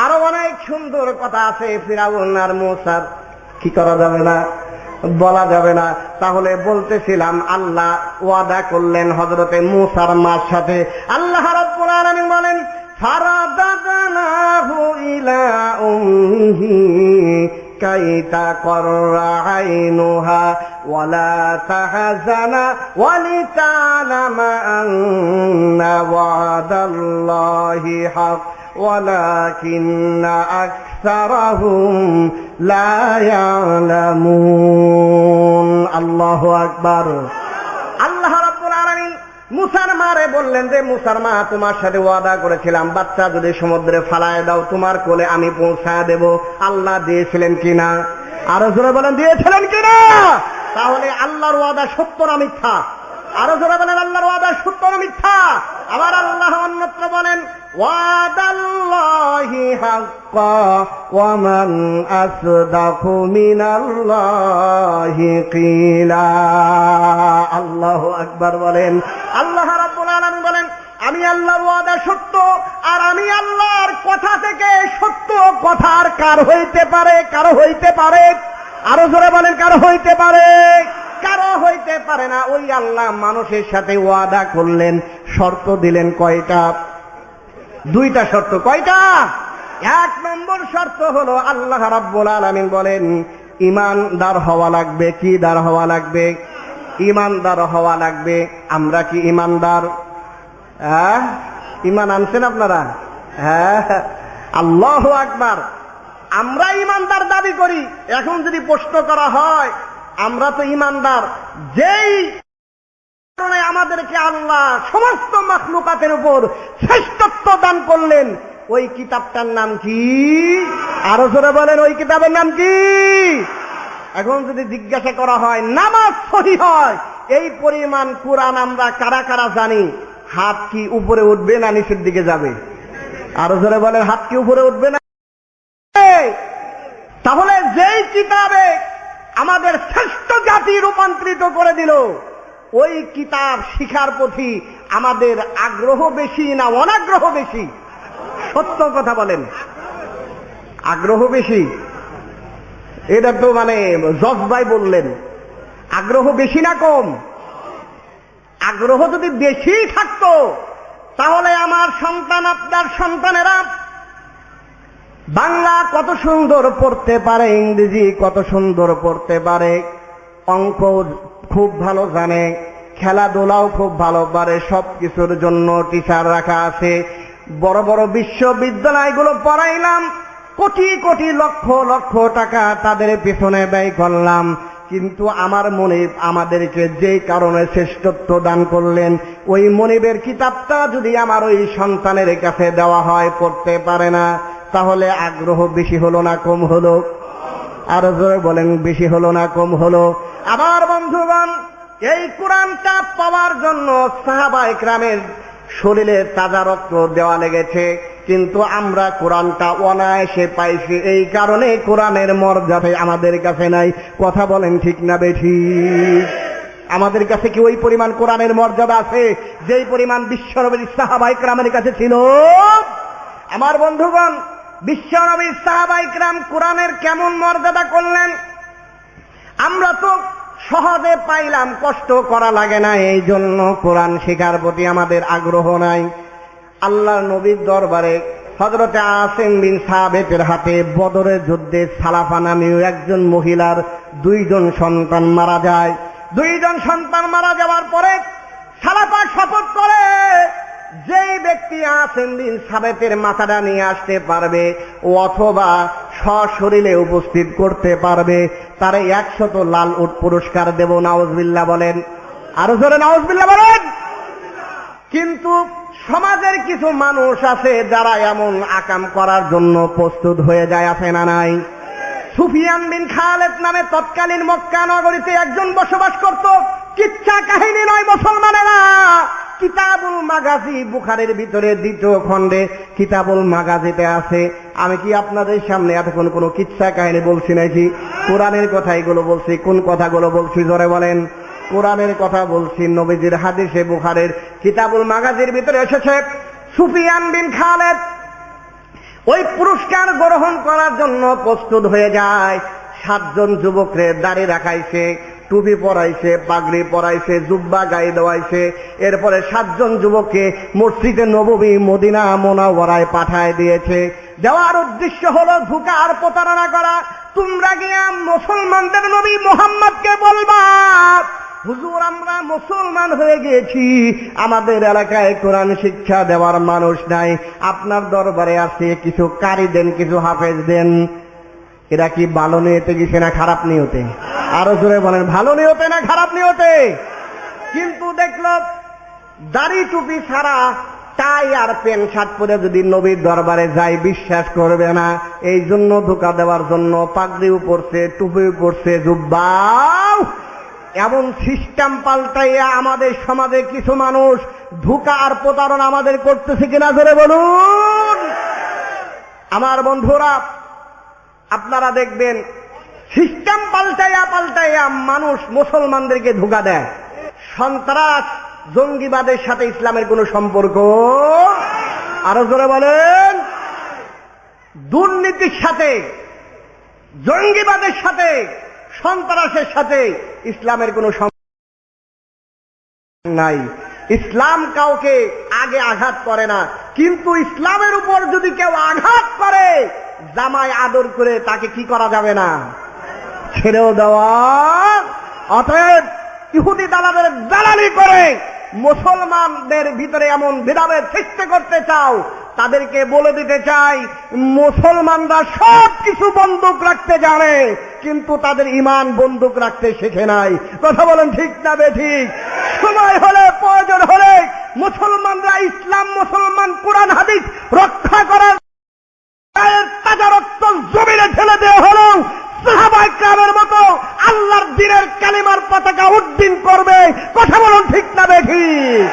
আরো অনেক সুন্দর কথা আছে ফিরাউন আর মূসার, কি করা যাবে না, বলা যাবে না। তাহলে বলতেছিলাম, আল্লাহ ওয়াদা করলেন হযরতে মূসার মার সাথে। আল্লাহ রাব্বুল আলামিন বলেন, ফারাদাদনাহু ইলা উম্মিহি কাইতা কররা আইনুহা ওয়ালা তাহজানা ওয়ালিতালামা আন্না ওয়াদাল্লাহি হক ওয়ালাকিন্না আকসারাহুম লা ইয়ালামুন। আল্লাহু আকবার। আল্লাহ রাব্বুল আলামিন মূসার মারে বললেন যে, মূসার মা, তোমার সাথে ওয়াদা করেছিলাম বাচ্চা যদি সমুদ্রে ফালায় দাও, তোমার কোলে আমি পৌঁছায় দেব। আল্লাহ দিয়েছিলেন কিনা? আরো জোরে বলেন, দিয়েছিলেন কিনা? তাহলে আল্লাহর ওয়াদা সত্য না মিথ্যা? আরো জোরে বলেন, আল্লাহর ওয়াদা সত্য না মিথ্যা? আবার আল্লাহ অন্যত্র বলেন ওয়াদাল্লাহি হাক্কা ওয়া মান আসদাকু মিনাল্লাহি কিলা। আল্লাহু আকবার বলেন। আল্লাহ রাব্বুল আলামিন বলেন আমি আল্লাহর ওয়াদা সত্য, আর আমি আল্লাহর কথা থেকে সত্য কথার কারো হইতে পারে, কারো হইতে পারে, আরো জোরে বলেন কারো হইতে পারে, কারো হইতে পারে না। ওই আল্লাহ মানুষের সাথে ওয়াদা করলেন, শর্ত দিলেন কয়টা? দুইটা শর্ত। কয়টা? এক নম্বর শর্ত হলো আল্লাহ রাব্বুল আলামিন বলেন ঈমানদার হওয়া লাগবে। কি দার হওয়া লাগবে? ঈমানদার হওয়া লাগবে। আমরা কি ঈমানদার? ঈমান আনছেন আপনারা? হ্যাঁ, আল্লাহু আকবার। আমরা ঈমানদার দাবি করি। এখন যদি প্রশ্ন করা হয় আমরা তো ঈমানদার, যেই কারণে আমাদেরকে আল্লাহ সমস্ত মাখলুকাতের উপর শ্রেষ্ঠত্ব দান করলেন, ওই কিতাবটার নাম কি? আরো জোরে বলেন, ওই কিতাবের নাম কি? এখন যদি জিজ্ঞাসা করা হয় নামাজ সহি হয় এই পরিমাণ কোরআন আমরা কারা কারা জানি, হাত কি উপরে উঠবে না নিচের দিকে যাবে? আরো জোরে বলেন, হাত কি উপরে উঠবে না? তাহলে যেই কিতাবে আমাদের শ্রেষ্ঠ জাতি রূপান্তরিত করে দিল, ওই কিতাব শিখার প্রতি আমাদের আগ্রহ বেশি না অনাগ্রহ বেশি? সত্য কথা বলেন, আগ্রহ বেশি। এটা তো মানে জজ ভাই বললেন, আগ্রহ বেশি না কম? আগ্রহ যদি বেশি থাকতো তাহলে আমার সন্তান, আপনার সন্তানেরা বাংলা কত সুন্দর পড়তে পারে, ইংরেজি কত সুন্দর পড়তে পারে, অঙ্ক খুব ভালো জানে, খেলাধুলাও খুব ভালো পারে, সবকিছুর জন্য টিচার রাখা আছে। বড় বড় বিশ্ববিদ্যালয়গুলো পড়াইলাম, কোটি কোটি লক্ষ লক্ষ টাকা তাদের পেছনে ব্যয় করলাম, কিন্তু আমার মনিব আমাদেরকে যেই কারণে শ্রেষ্ঠত্ব দান করলেন, ওই মনিবের কিতাবটা যদি আমার ওই সন্তানের কাছে দেওয়া হয় পড়তে পারে না, তাহলে আগ্রহ বেশি হলো না কম হলো? আরো জোরে বলেন, বেশি হলো না কম হলো? আবার বন্ধুগণ, এই কোরআনটা পাওয়ার জন্য সাহাবায়ে কেরামের শরীরে তাজা রক্ত দেওয়া লেগেছে, কিন্তু আমরা কোরআনটা অনায়াসে পাইছি। এই কারণে কোরআনের মর্যাদা আমাদের কাছে নাই। কথা বলেন ঠিক না বেঠিক? আমাদের কাছে কি ওই পরিমাণ কোরআনের মর্যাদা আছে যেই পরিমাণ বিশ্বনবীর সাহাবায়ে কেরামের কাছে ছিল? আমার বন্ধুগণ, বিশ্বনবীর সাহাবায়ে কেরাম কোরআনের কেমন মর্যাদা করলেন আমরা তো সহজে পাইলাম, কষ্ট করা লাগে না, এই জন্য কোরআন শেখার প্রতি আমাদের আগ্রহ নাই। আল্লাহর নবীর দরবারে হযরতে আসিম বিন সাবিতের হাতে বদরের যুদ্ধে সালাফা নামীয় একজন মহিলার 2জন সন্তান মারা যায়। 2জন সন্তান মারা যাওয়ার পরে সালাফা শপথ করে, যেই ব্যক্তি আসিম বিন সাবিতের মাথাটা নিয়ে আসতে পারবে অথবা সশরীরে উপস্থিত করতে পারবে, তারে 100 লাল উট পুরস্কার দেব। নাউজুবিল্লাহ বলেন, আরো জোরে নাউজুবিল্লাহ বলেন। কিন্তু সমাজের কিছু মানুষ আছে যারা এমন আকাম করার জন্য প্রস্তুত হয়ে যায়, আছে না নাই? সুফিয়ান বিন খালেদ নামে তৎকালীন মক্কা নগরীতে একজন বসবাস করত। কিচ্ছা কাহিনী নয় মুসলমানেরা, কিতাবুল মাগাজি বুখারীর ভিতরে 2য় খণ্ডে কিতাবুল মাগাজিতে আছে। আমি কি আপনাদের সামনে এতক্ষণ কোনো কিচ্ছা কাহিনী বলছি নাকি? কোরআনের কথা এগুলো বলছি। কোন কথাগুলো বলছি জোরে বলেন? কোরআনের কথা বলছি। নবীজির হাদিসে বুখারীর কিতাবুল মাগাজির ভিতরে এসেছে, সুফিয়ান বিন খালেদ ওই পুরস্কার গ্রহণ করার জন্য প্রস্তুত হয়ে যায়। 7 জন যুবকরে দাড়ি রাখাইছে, টুপি পরাইছে, পাগড়ি পরাইছে, জুব্বা গায়ে দেওয়াইছে। এরপরে 7 জন যুবককে মসজিদে নববী মদিনা মুনাওয়ারায় পাঠায় দিয়েছে। যাওয়ার উদ্দেশ্য হলো ধোঁকা আর প্রতারণা করা। তোমরা গিয়া মুসলমানদের নবী মুহাম্মদকে বলবা, হুজুর আমরা মুসলমান হয়ে গিয়েছি, আমাদের এলাকায় কোরআন শিক্ষা দেওয়ার মানুষ নাই, আপনার দরবারে আছে, কিছু কারি দেন, কিছু হাফেজ দেন। এরা কি ভালো নিয়তে গেছে না খারাপ নিয়তে? আরো জোরে বলেন, ভালো নিয়তে না খারাপ নিয়তে? কিন্তু দেখলো দাড়ি টুপি ছাড়া টাই আর প্যান্ট শার্ট পরে যদি নবীর দরবারে যায় বিশ্বাস করবে না। এই জন্য ধোঁকা দেওয়ার জন্য পাগড়িও পরছে, টুপিও পরছে, জুব্বাও এমন সিস্টেম পাল্টাইয়া আমাদের সমাজে কিছু মানুষ ধোঁকা আর প্রতারণা আমাদের করতেছে কিনা ধরে বলুন। আমার বন্ধুরা, আপনারা দেখবেন সিস্টেম পাল্টাইয়া পাল্টাইয়া মানুষ মুসলমানদেরকে ধোঁকা দেয়। সন্ত্রাস জঙ্গিবাদের সাথে ইসলামের কোনো সম্পর্ক, আরো জোরে বলেন, দুর্নীতির সাথে, জঙ্গিবাদের সাথে, সন্ত্রাসের সাথে ইসলামের কোনো সম্পর্ক নাই। ইসলাম কাউকে আগে আঘাত করে না, কিন্তু ইসলামের উপর যদি কেউ আঘাত করে জামায় আদর করে তাকে কি করা যাবে না, ছেড়েও দেওয়া। অতএব ইহুদি দালালের দালালি করে মুসলমানদের ভিতরে এমন ভেদাভেদ সৃষ্টি করতে চাও, তাদেরকে বলে দিতে চাই মুসলমানরা সব কিছু বন্দুক রাখতে জানে, কিন্তু তাদের ঈমান বন্দুক রাখতে শেখে নাই। কথা বলেন ঠিক না বেঠিক? সময় হলে, প্রয়োজন হলে মুসলমানরা ইসলাম, মুসলমান, কোরআন হাদিস রক্ষা করার তাজা রক্ত জমিনে ঢেলে দেওয়া হলেও সাহাবায়ে কেরামের মতো আল্লাহর দ্বীনের কালিমার পতাকা উড্ডীন করবে। কথা বলুন ঠিক না বেঠিক?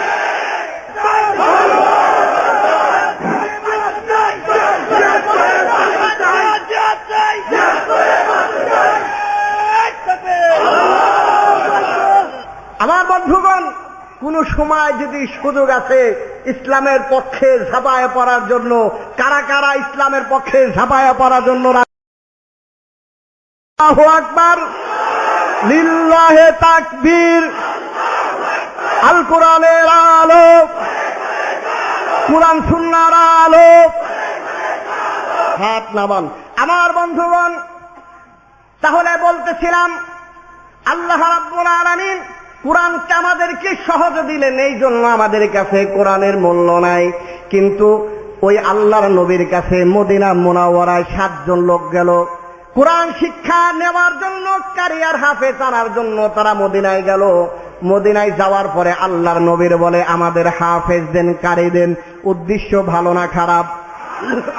আমার বন্ধুগণ, কোন সময় যদি সুযোগ আছে ইসলামের পক্ষে ঝাঁপায়ে পড়ার জন্য, কারা কারা ইসলামের পক্ষে ঝাঁপায়ে পড়ার জন্য? আল্লাহু আকবার, লিল্লাহে তাকবীর। আল কোরআনের আলো, কোরআন সুন্নাহর আলো, হাত নামান। আমার বন্ধুগণ, তাহলে বলতেছিলাম আল্লাহ রাব্বুল আলামিন কোরআনকে আমাদেরকে সহজ দিলেন, এই জন্য আমাদের কাছে কোরআনের মূল্য নাই। কিন্তু ওই আল্লাহর নবীর কাছে মদিনা মুনাওয়ারায় 7 জন লোক গেল কোরআন শিক্ষা নেওয়ার জন্য, কারিয়ার হাফেজ আনার জন্য। তারা মদিনায় গেল। মদিনায় যাওয়ার পরে আল্লাহর নবীর বলে আমাদের হাফেজ দেন, কারি দেন। উদ্দেশ্য ভালো না খারাপ?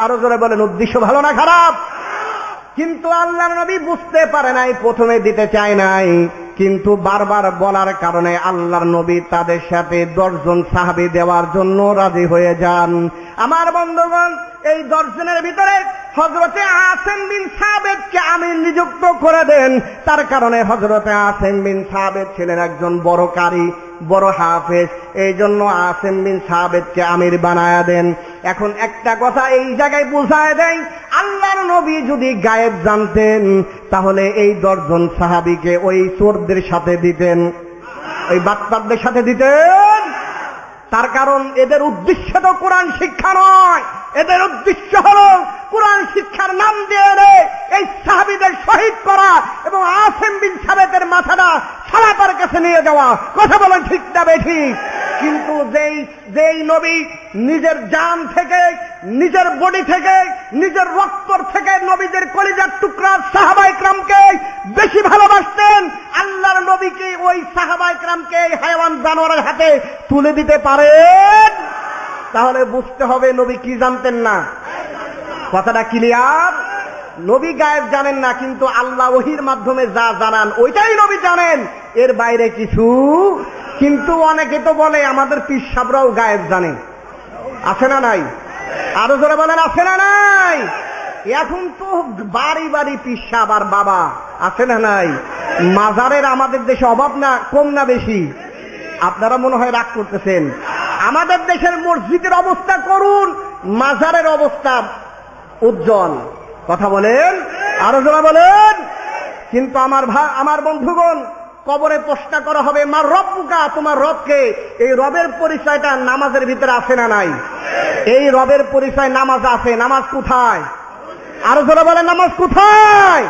আরো জোরে বলেন, উদ্দেশ্য ভালো না খারাপ? কিন্তু আল্লাহর নবী বুঝতে পারে নাই, প্রথমে দিতে চায় নাই, কিন্তু বারবার বলার কারণে আল্লাহর নবী তাদের সাথে 10 জন সাহাবী দেওয়ার জন্য রাজি হয়ে যান। আমার বন্ধুগণ, এই 10 জনের ভিতরে হযরতে আসিম বিন সাবিতকে আমির নিযুক্ত করে দেন। তার কারণে হযরতে আসিম বিন সাবিত ছিলেন একজন বড় কারি, বড় হাফেজ, এই জন্য আসিম বিন সাবিতকে আমির বানায়া দেন। এখন একটা কথা এই জায়গায় বুঝায় দেয়, আল্লাহর নবী যদি গায়েব জানতেন তাহলে এই 10 জন সাহাবীকে ওই চোরদের সাথে দিতেন, ওই বাটপারদের সাথে দিতেন। তার কারণ এদের উদ্দেশ্য তো কোরআন শিক্ষা নয়, এদের উদ্দেশ্য হলো কোরআন শিক্ষার নাম দিয়ে এই সাহাবীদের শহীদ করা এবং আসিম বিন সাবিতের মাথাটা সালাতার কাছে নিয়ে যাওয়া। কথা বলেন ঠিক না বেঠিক? কিন্তু যেই নবী নিজের জান থেকে, নিজের বডি থেকে, নিজের রক্তর থেকে নবীদের কলিজার টুকরা সাহাবায়ে কেরামকে বেশি ভালোবাসতেন, আল্লাহর নবীকে ওই সাহাবায়ে কেরামকে হায়াওয়ান জানোয়ারের হাতে তুলে দিতে পারেন? তাহলে বুঝতে হবে নবী কি জানতেন না। কথাটা ক্লিয়ার? নবী গায়েব জানেন না, কিন্তু আল্লাহ ওহীর মাধ্যমে যা জানান ওইটাই নবী জানেন, এর বাইরে কিছু। কিন্তু অনেকে তো বলে আমাদের পীর সাহেবরাও গায়েব জানে। আছে না নাই? আরো জোরে বলেন, আছে না নাই? এখন তো বাড়ি বাড়ি পীর সাহেব আর বাবা, আছে না নাই? মাজারের আমাদের দেশে অভাব না, কম না বেশি? আপনারা মনে হয় রাগ করতেছেন। আমাদের দেশের মসজিদের অবস্থা করুন, মাজারের অবস্থা উজ্জ্বল। কথা বলেন, আরো জোরে বলেন। কিন্তু আমার বন্ধুগণ, কবরে প্রশ্ন করা হবে মা রব্বুকা, তোমার রবকে। এই রবের পরিচয়টা নামাজের ভিতরে আছে না নাই? এই রবের পরিচয় নামাজ আছে। নামাজ কোথায়? আরো জোরে বলেন, নামাজ কোথায়?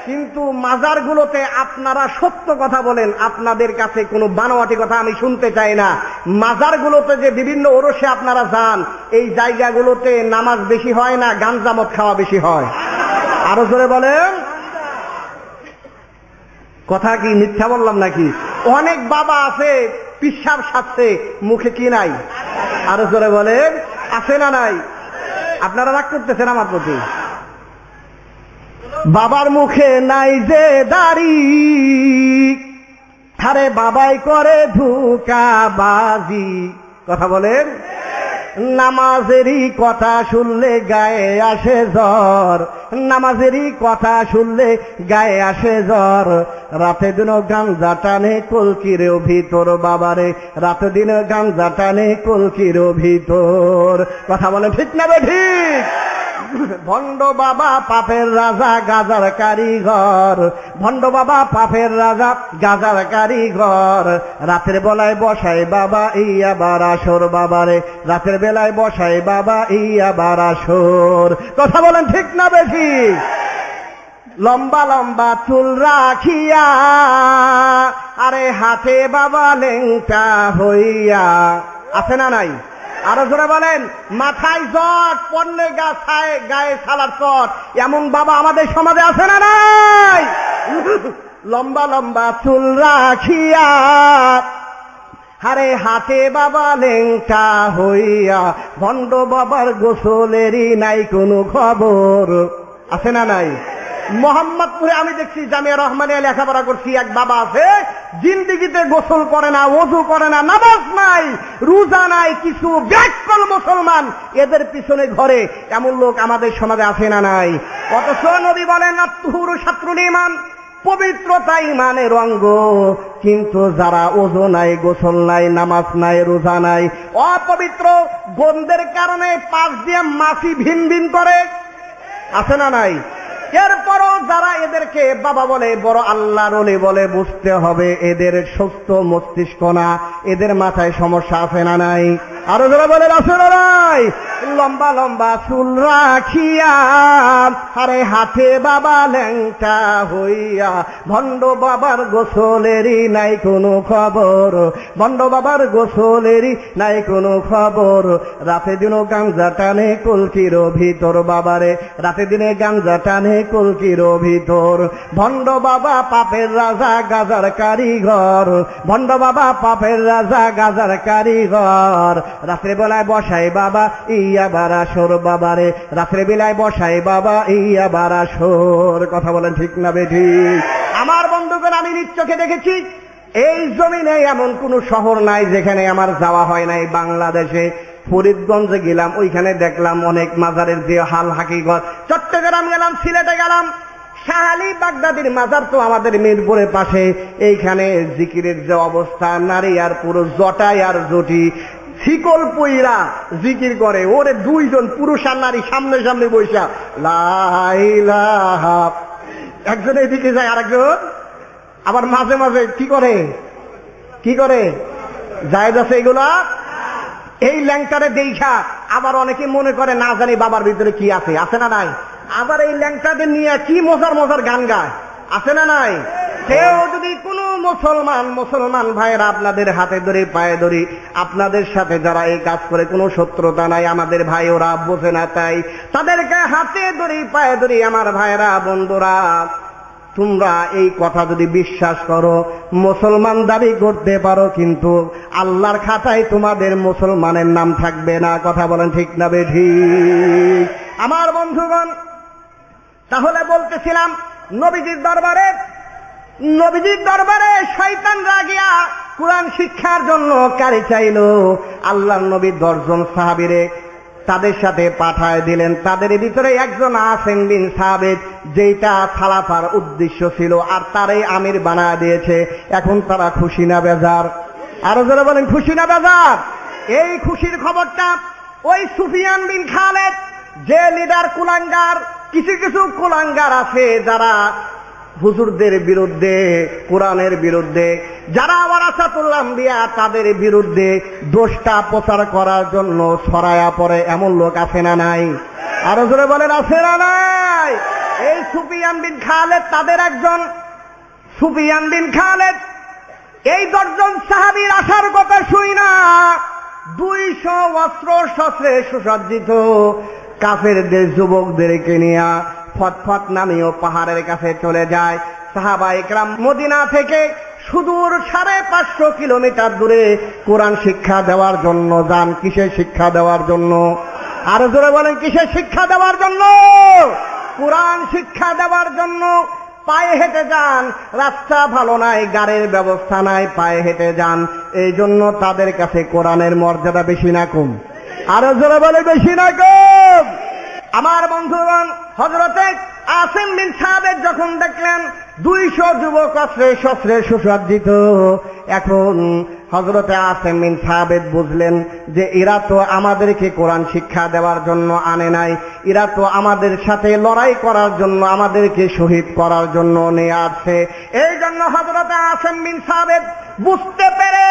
কিন্তু মাজারগুলোতে আপনারা সত্য কথা বলেন, আপনাদের কাছে কোনো বানোয়াটি কথা আমি শুনতে চাই না। মাজারগুলোতে যে বিভিন্ন ওরসে আপনারা যান, এই জায়গাগুলোতে নামাজ বেশি হয় না, গাঞ্জা মদ খাওয়া বেশি হয়? আরো জোরে বলেন। কথা কি মিথ্যা বললাম নাকি? অনেক বাবা আছে পিশাব সাজছে, মুখে কি নাই? আরো জোরে বলেন, আছে না নাই? আপনারা রাগ করতেছেন আমার প্রতি? বাবার মুখে নাই যে দাড়ি, আরে বাবাই করে ধোঁকাবাজি। কথা বলেন, নামাজেরই কথা শুনলে গায়ে আসে জ্বর, নামাজেরই কথা শুনলে গায়ে আসে জ্বর। রাতে দিন গাঞ্জা টানে কলকিরেও ভিতর, বাবারে রাতে দিন গাঞ্জা টানে কলকিরেও ভিতর। কথা বলেন ঠিক না বে ঠিক? ভণ্ড বাবা পাপের রাজা গাজার কারিগর, ভণ্ড বাবা পাপের রাজা গাজার কারিগর। রাতের বেলায় বসাই বাবা এই আবার আসর, বাবারে রাতের বেলায় বসাই বাবা এই আবার আসর। কথা বলেন ঠিক না বেশি? লম্বা লম্বা চুল রাখিয়া, আরে হাতে বাবা লেংটা হইয়া। আছে না নাই? আরো জোরে বলেন, মাথায় জট পড়লে গায়ে সালার চট, এমন বাবা আমাদের সমাজে আছে না নাই? লম্বা লম্বা চুল রাখিয়া, আরে হাতে বাবা লেংটা হইয়া। ভণ্ড বাবার গোসলেরই নাই কোনো খবর। আছে না নাই? মোহাম্মদপুরে আমি দেখছি জামিয়া রহমানিয়া লেখাপড়া করছি, এক বাবা আছে জিন্দিগিতে গোসল করে না, ওযু করে না, নামাজ নাই, রোজা নাই, কিছু ব্যাককল মুসলমান। এদের পিছনে ঘরে এমন লোক আমাদের সমাজে আছে না নাই? অথচ নবী বলেন আত-তুহুরু শাতরুল ঈমান, পবিত্রতা ঈমানের অঙ্গ। কিন্তু যারা ওযু নাই, গোসল নাই, নামাজ নাই, রোজা নাই, অপবিত্র, গন্ধের কারণে পাশ দিয়ে মাছি ভিন ভিন করে। আছে না নাই? এরপরও যারা এদেরকে বাবা বলে, বড় আল্লাহর ওলি বলে, বুঝতে হবে এদের সুস্থ মস্তিষ্ক না, এদের মাথায় সমস্যা আছে না নাই? আরো যারা বলে আছে না নাই? লম্বা লম্বা চুল রাখিয়া, আরে হাতে বাবা ল্যাংটা হইয়া। ভণ্ড বাবার গোসলেরই নাই কোনো খবর, ভণ্ড বাবার গোসলেরই নাই কোনো খবর। রাতে দিনও গাঞ্জা টানে কলকির ভিতর, বাবারে রাতে দিনে গাঞ্জা টানে কলকির ভিতর। ভণ্ড বাবা পাপের রাজা গাজার কারিগর, ভণ্ড বাবা পাপের রাজা গাজার কারিগর। রাত্রে বেলায় বসাই বাবা ইয়া বারাসর, বাবারে রাত্রে বেলায় বসাই বাবা ইয়া বারাসর। কথা বলেন ঠিক না বেঠিক? আমার বন্ধুগণ, আমি নিজ চোখে দেখেছি এই জমিনে এমন কোন শহর নাই যেখানে আমার যাওয়া হয় নাই। বাংলাদেশে ফরিদগঞ্জে গেলাম, ওইখানে দেখলাম অনেক মাজারের যে হাল হাকিকত। চট্টগ্রাম গেলাম, সিলেটে গেলাম, শাহ আলী বাগদাদির মাজার তো আমাদের মিরপুরের পাশে। এইখানে জিকিরের যে অবস্থা, নারী আর পুরুষ, জটাই আর জটি, শিকল পইরা জিকির করে। ওরে দুইজন পুরুষ আর নারী সামনে সামনে বৈশা লা ইলাহা, একজন এদিকে যায় আরেকজন আবার মাঝে মাঝে কি করে যায় যাচ্ছে। এগুলা এই ল্যাংটারে দেখা আবার অনেকে মনে করে না জানি বাবার ভিতরে কি আছে। আছে না নাই? আবার এই ল্যাংটাদের নিয়ে কি মজার মজার গান গায়। আছে না নাই? কেউ যদি কোনো মুসলমান ভাইয়েরা আপনাদের হাতে ধরে পায়ে ধরি, আপনাদের সাথে যারা এই কাজ করে কোনো শত্রুতা নাই, আমাদের ভাই ওরা বোঝে না, তাই তাদেরকে হাতে ধরি পায়ে ধরি। আমার ভাইয়েরা বন্ধুরা, তোমরা এই কথা যদি বিশ্বাস করো, মুসলমান দাবি করতে পারো, কিন্তু আল্লাহর খাতায় তোমাদের মুসলমানের নাম থাকবে না। কথা বলেন ঠিক না বেঠিক? আমার বন্ধুগণ, তাহলে বলতেছিলাম নবীজির দরবারে শয়তান রাগিয়া কোরআন শিক্ষার জন্য কারি চাইল। আল্লাহর নবী 10 জন সাহাবীরে তাদের সাথে পাঠায় দিলেন। তাদের ভিতরে একজন আসেম বিন সাবিত, যেটা খালাফার উদ্দেশ্য ছিল, আর তারই আমির বানায় দিয়েছে। এখন তারা খুশি না বেজার? আরো যারা বলেন খুশি না বেজার? এই খুশির খবরটা ওই সুফিয়ান বিন খালেদ, যে লিডার কুলাঙ্গার, কিছু কুলাঙ্গার আছে যারা হুজুরদের বিরুদ্ধে, কোরআনের বিরুদ্ধে, যারা ওয়ারাসাতুল আম্বিয়া তাদের বিরুদ্ধে দোষটা প্রচার করার জন্য ছড়ায়া পড়ে, এমন লোক আছে না নাই? আরো জোরে বলেন আছে না নাই? এই সুফিয়ান বিন খালেদ তাদের একজন। সুফিয়ান বিন খালেদ এই 10 জন সাহাবীর আসার কথা শুই না 200 অস্ত্র শস্ত্রে সুসজ্জিত কাফেরদের যুবকদেরকে নিয়ে ফটফট নামিয়ে পাহাড়ের কাছে চলে যায়। সাহাবা ইকরাম মদিনা থেকে সুদূর 550 কিলোমিটার দূরে কোরআন শিক্ষা দেওয়ার জন্য যান। কিসের শিক্ষা দেওয়ার জন্য? আরো জোরে বলেন কিসের শিক্ষা দেওয়ার জন্য? কোরআন শিক্ষা দেওয়ার জন্য। পায়ে হেঁটে যান, রাস্তা ভালো নাই, গাড়ির ব্যবস্থা নাই, পায়ে হেঁটে যান। এই জন্য তাদের কাছে কোরআনের মর্যাদা বেশি না কম? আরো জোরে বলে বেশি না কম? আমার বন্ধুগণ, হযরতে আসিম বিন সাবেত যখন দেখলেন 200 যুবক অস্ত্রে শস্ত্রে সুসজ্জিত, এখন হযরতে আসিম বিন সাবেত বুঝলেন যে এরা তো আমাদেরকে কোরআন শিক্ষা দেওয়ার জন্য আনে নাই, এরা তো আমাদের সাথে লড়াই করার জন্য, আমাদেরকে শহীদ করার জন্য নিয়ে আসছে। এই জন্য হযরতে আসিম বিন সাবেত বুঝতে পেরে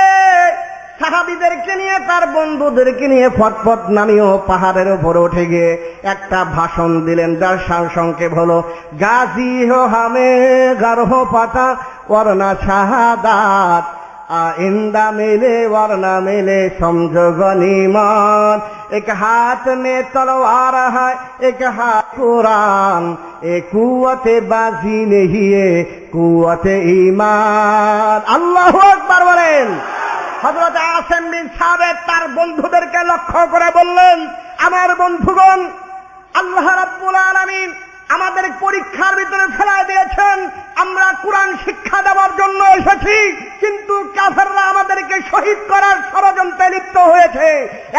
সাহাবীদেরকে নিয়ে, তার বন্ধুদেরকে নিয়ে ফটফট নামিয়েও পাহাড়ের উপর উঠে গিয়ে একটা ভাষণ দিলেন, যার সারসংক্ষেপ হলো, গাজী হো হামে গারহ পাতা ওয়ারনা শাহাদাত, आइंदा मिले वरना मिले समझो गनीमत, एक हाथ में तलवार है एक हाथ कुरान, एक कुव्वत बाजी नहीं है कुव्वत ईमान। আল্লাহু আকবার বলেন। হযরত আসিম বিন সাবেত তার বন্ধুদেরকে লক্ষ্য করে বললেন, আমার বন্ধুগণ, আল্লাহ রাব্বুল আলামিন আমাদের পরীক্ষার ভিতরে ফেলা দিয়েছেন, আমরা কোরআন শিক্ষা দেওয়ার জন্য এসেছি, কিন্তু কাফেররা আমাদেরকে শহীদ করার ষড়যন্ত্রে লিপ্ত হয়েছে।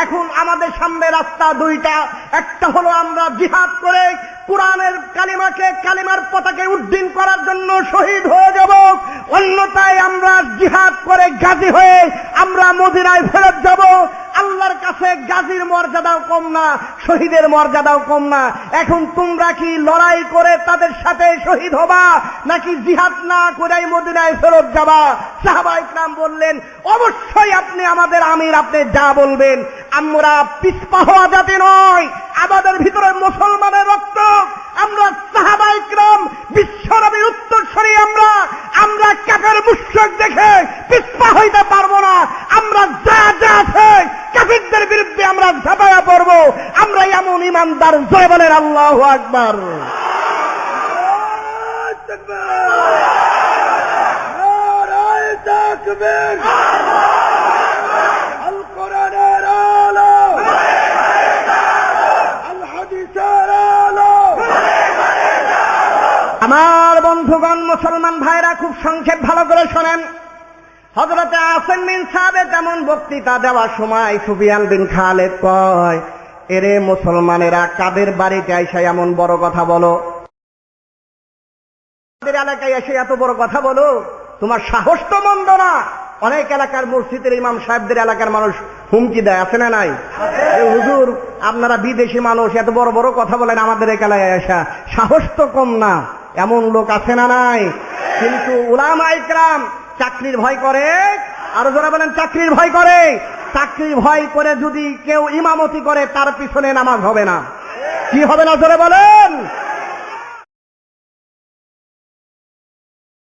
এখন আমাদের সামনে রাস্তা দুইটা, একটা হলো আমরা জিহাদ করে কোরআনের কালিমাকে, কালিমার পতাকে উড্ডীন করার জন্য শহীদ হয়ে যাব, অন্যথায় আমরা জিহাদ করে গাজী হয়ে আমরা মদিনায় ফেরত যাব। আল্লাহর কাছে গাজীর মর্যাদাও কম না, শহীদের মর্যাদাও কম না। এখন তোমরা কি লড়াই করে তাদের সাথে শহীদ হবা, নাকি জিহাদ না করে মদিনায় ফেরত যাবা? সাহাবায়ে কেরাম বললেন, অবশ্যই আপনি আমাদের আমির, আপনি যা বলবেন। আমরা পিছপা হওয়া জাতি নয়, আমাদের ভিতরে মুসলমানের রক্ত। আমরা সাহাবায়ে কেরাম বিশ্বনবীর উত্তরসূরি, আমরা কাফের মুশরিক দেখে পিছপা হইতে পারবো না। আমরা যা যা আছে কাফিরদের বিরুদ্ধে আমরা ঝাঁপায়া পড়ব। আমরা এমন ইমানদার, জয় বলেন আল্লাহু আকবার। আমার বন্ধুগণ, মুসলমান ভাইরা, খুব সংক্ষেপ ভালো করে শোনেন। হযরতে আসিম বিন সাবেত এমন বক্তৃতা দেওয়ার সময় সুফিয়ান বিন খালেদ কয়, এরে মুসলমানেরা, কাদের বাড়িতে আইসা এমন বড় কথা বলো, কাদের এলাকায় এসে এত বড় কথা বলো, তোমার সাহস তো মন্দ না। অনেক এলাকার মসজিদের ইমাম সাহেবদের এলাকার মানুষ হুমকি দেয়, আছে না নাই? হুজুর, আপনারা বিদেশি মানুষ, এত বড় বড় কথা বলেন, আমাদের এলাকায় আসা সাহস তো কম না, এমন লোক আছে না নাই? কিন্তু উলামায়ে কেরাম চাকরির ভয় করে, আরো যারা বলেন চাকরির ভয় করে, চাকরির ভয় করে যদি কেউ ইমামতি করে, তার পিছনে নামাজ হবে না। কি হবে না জোরে বলেন?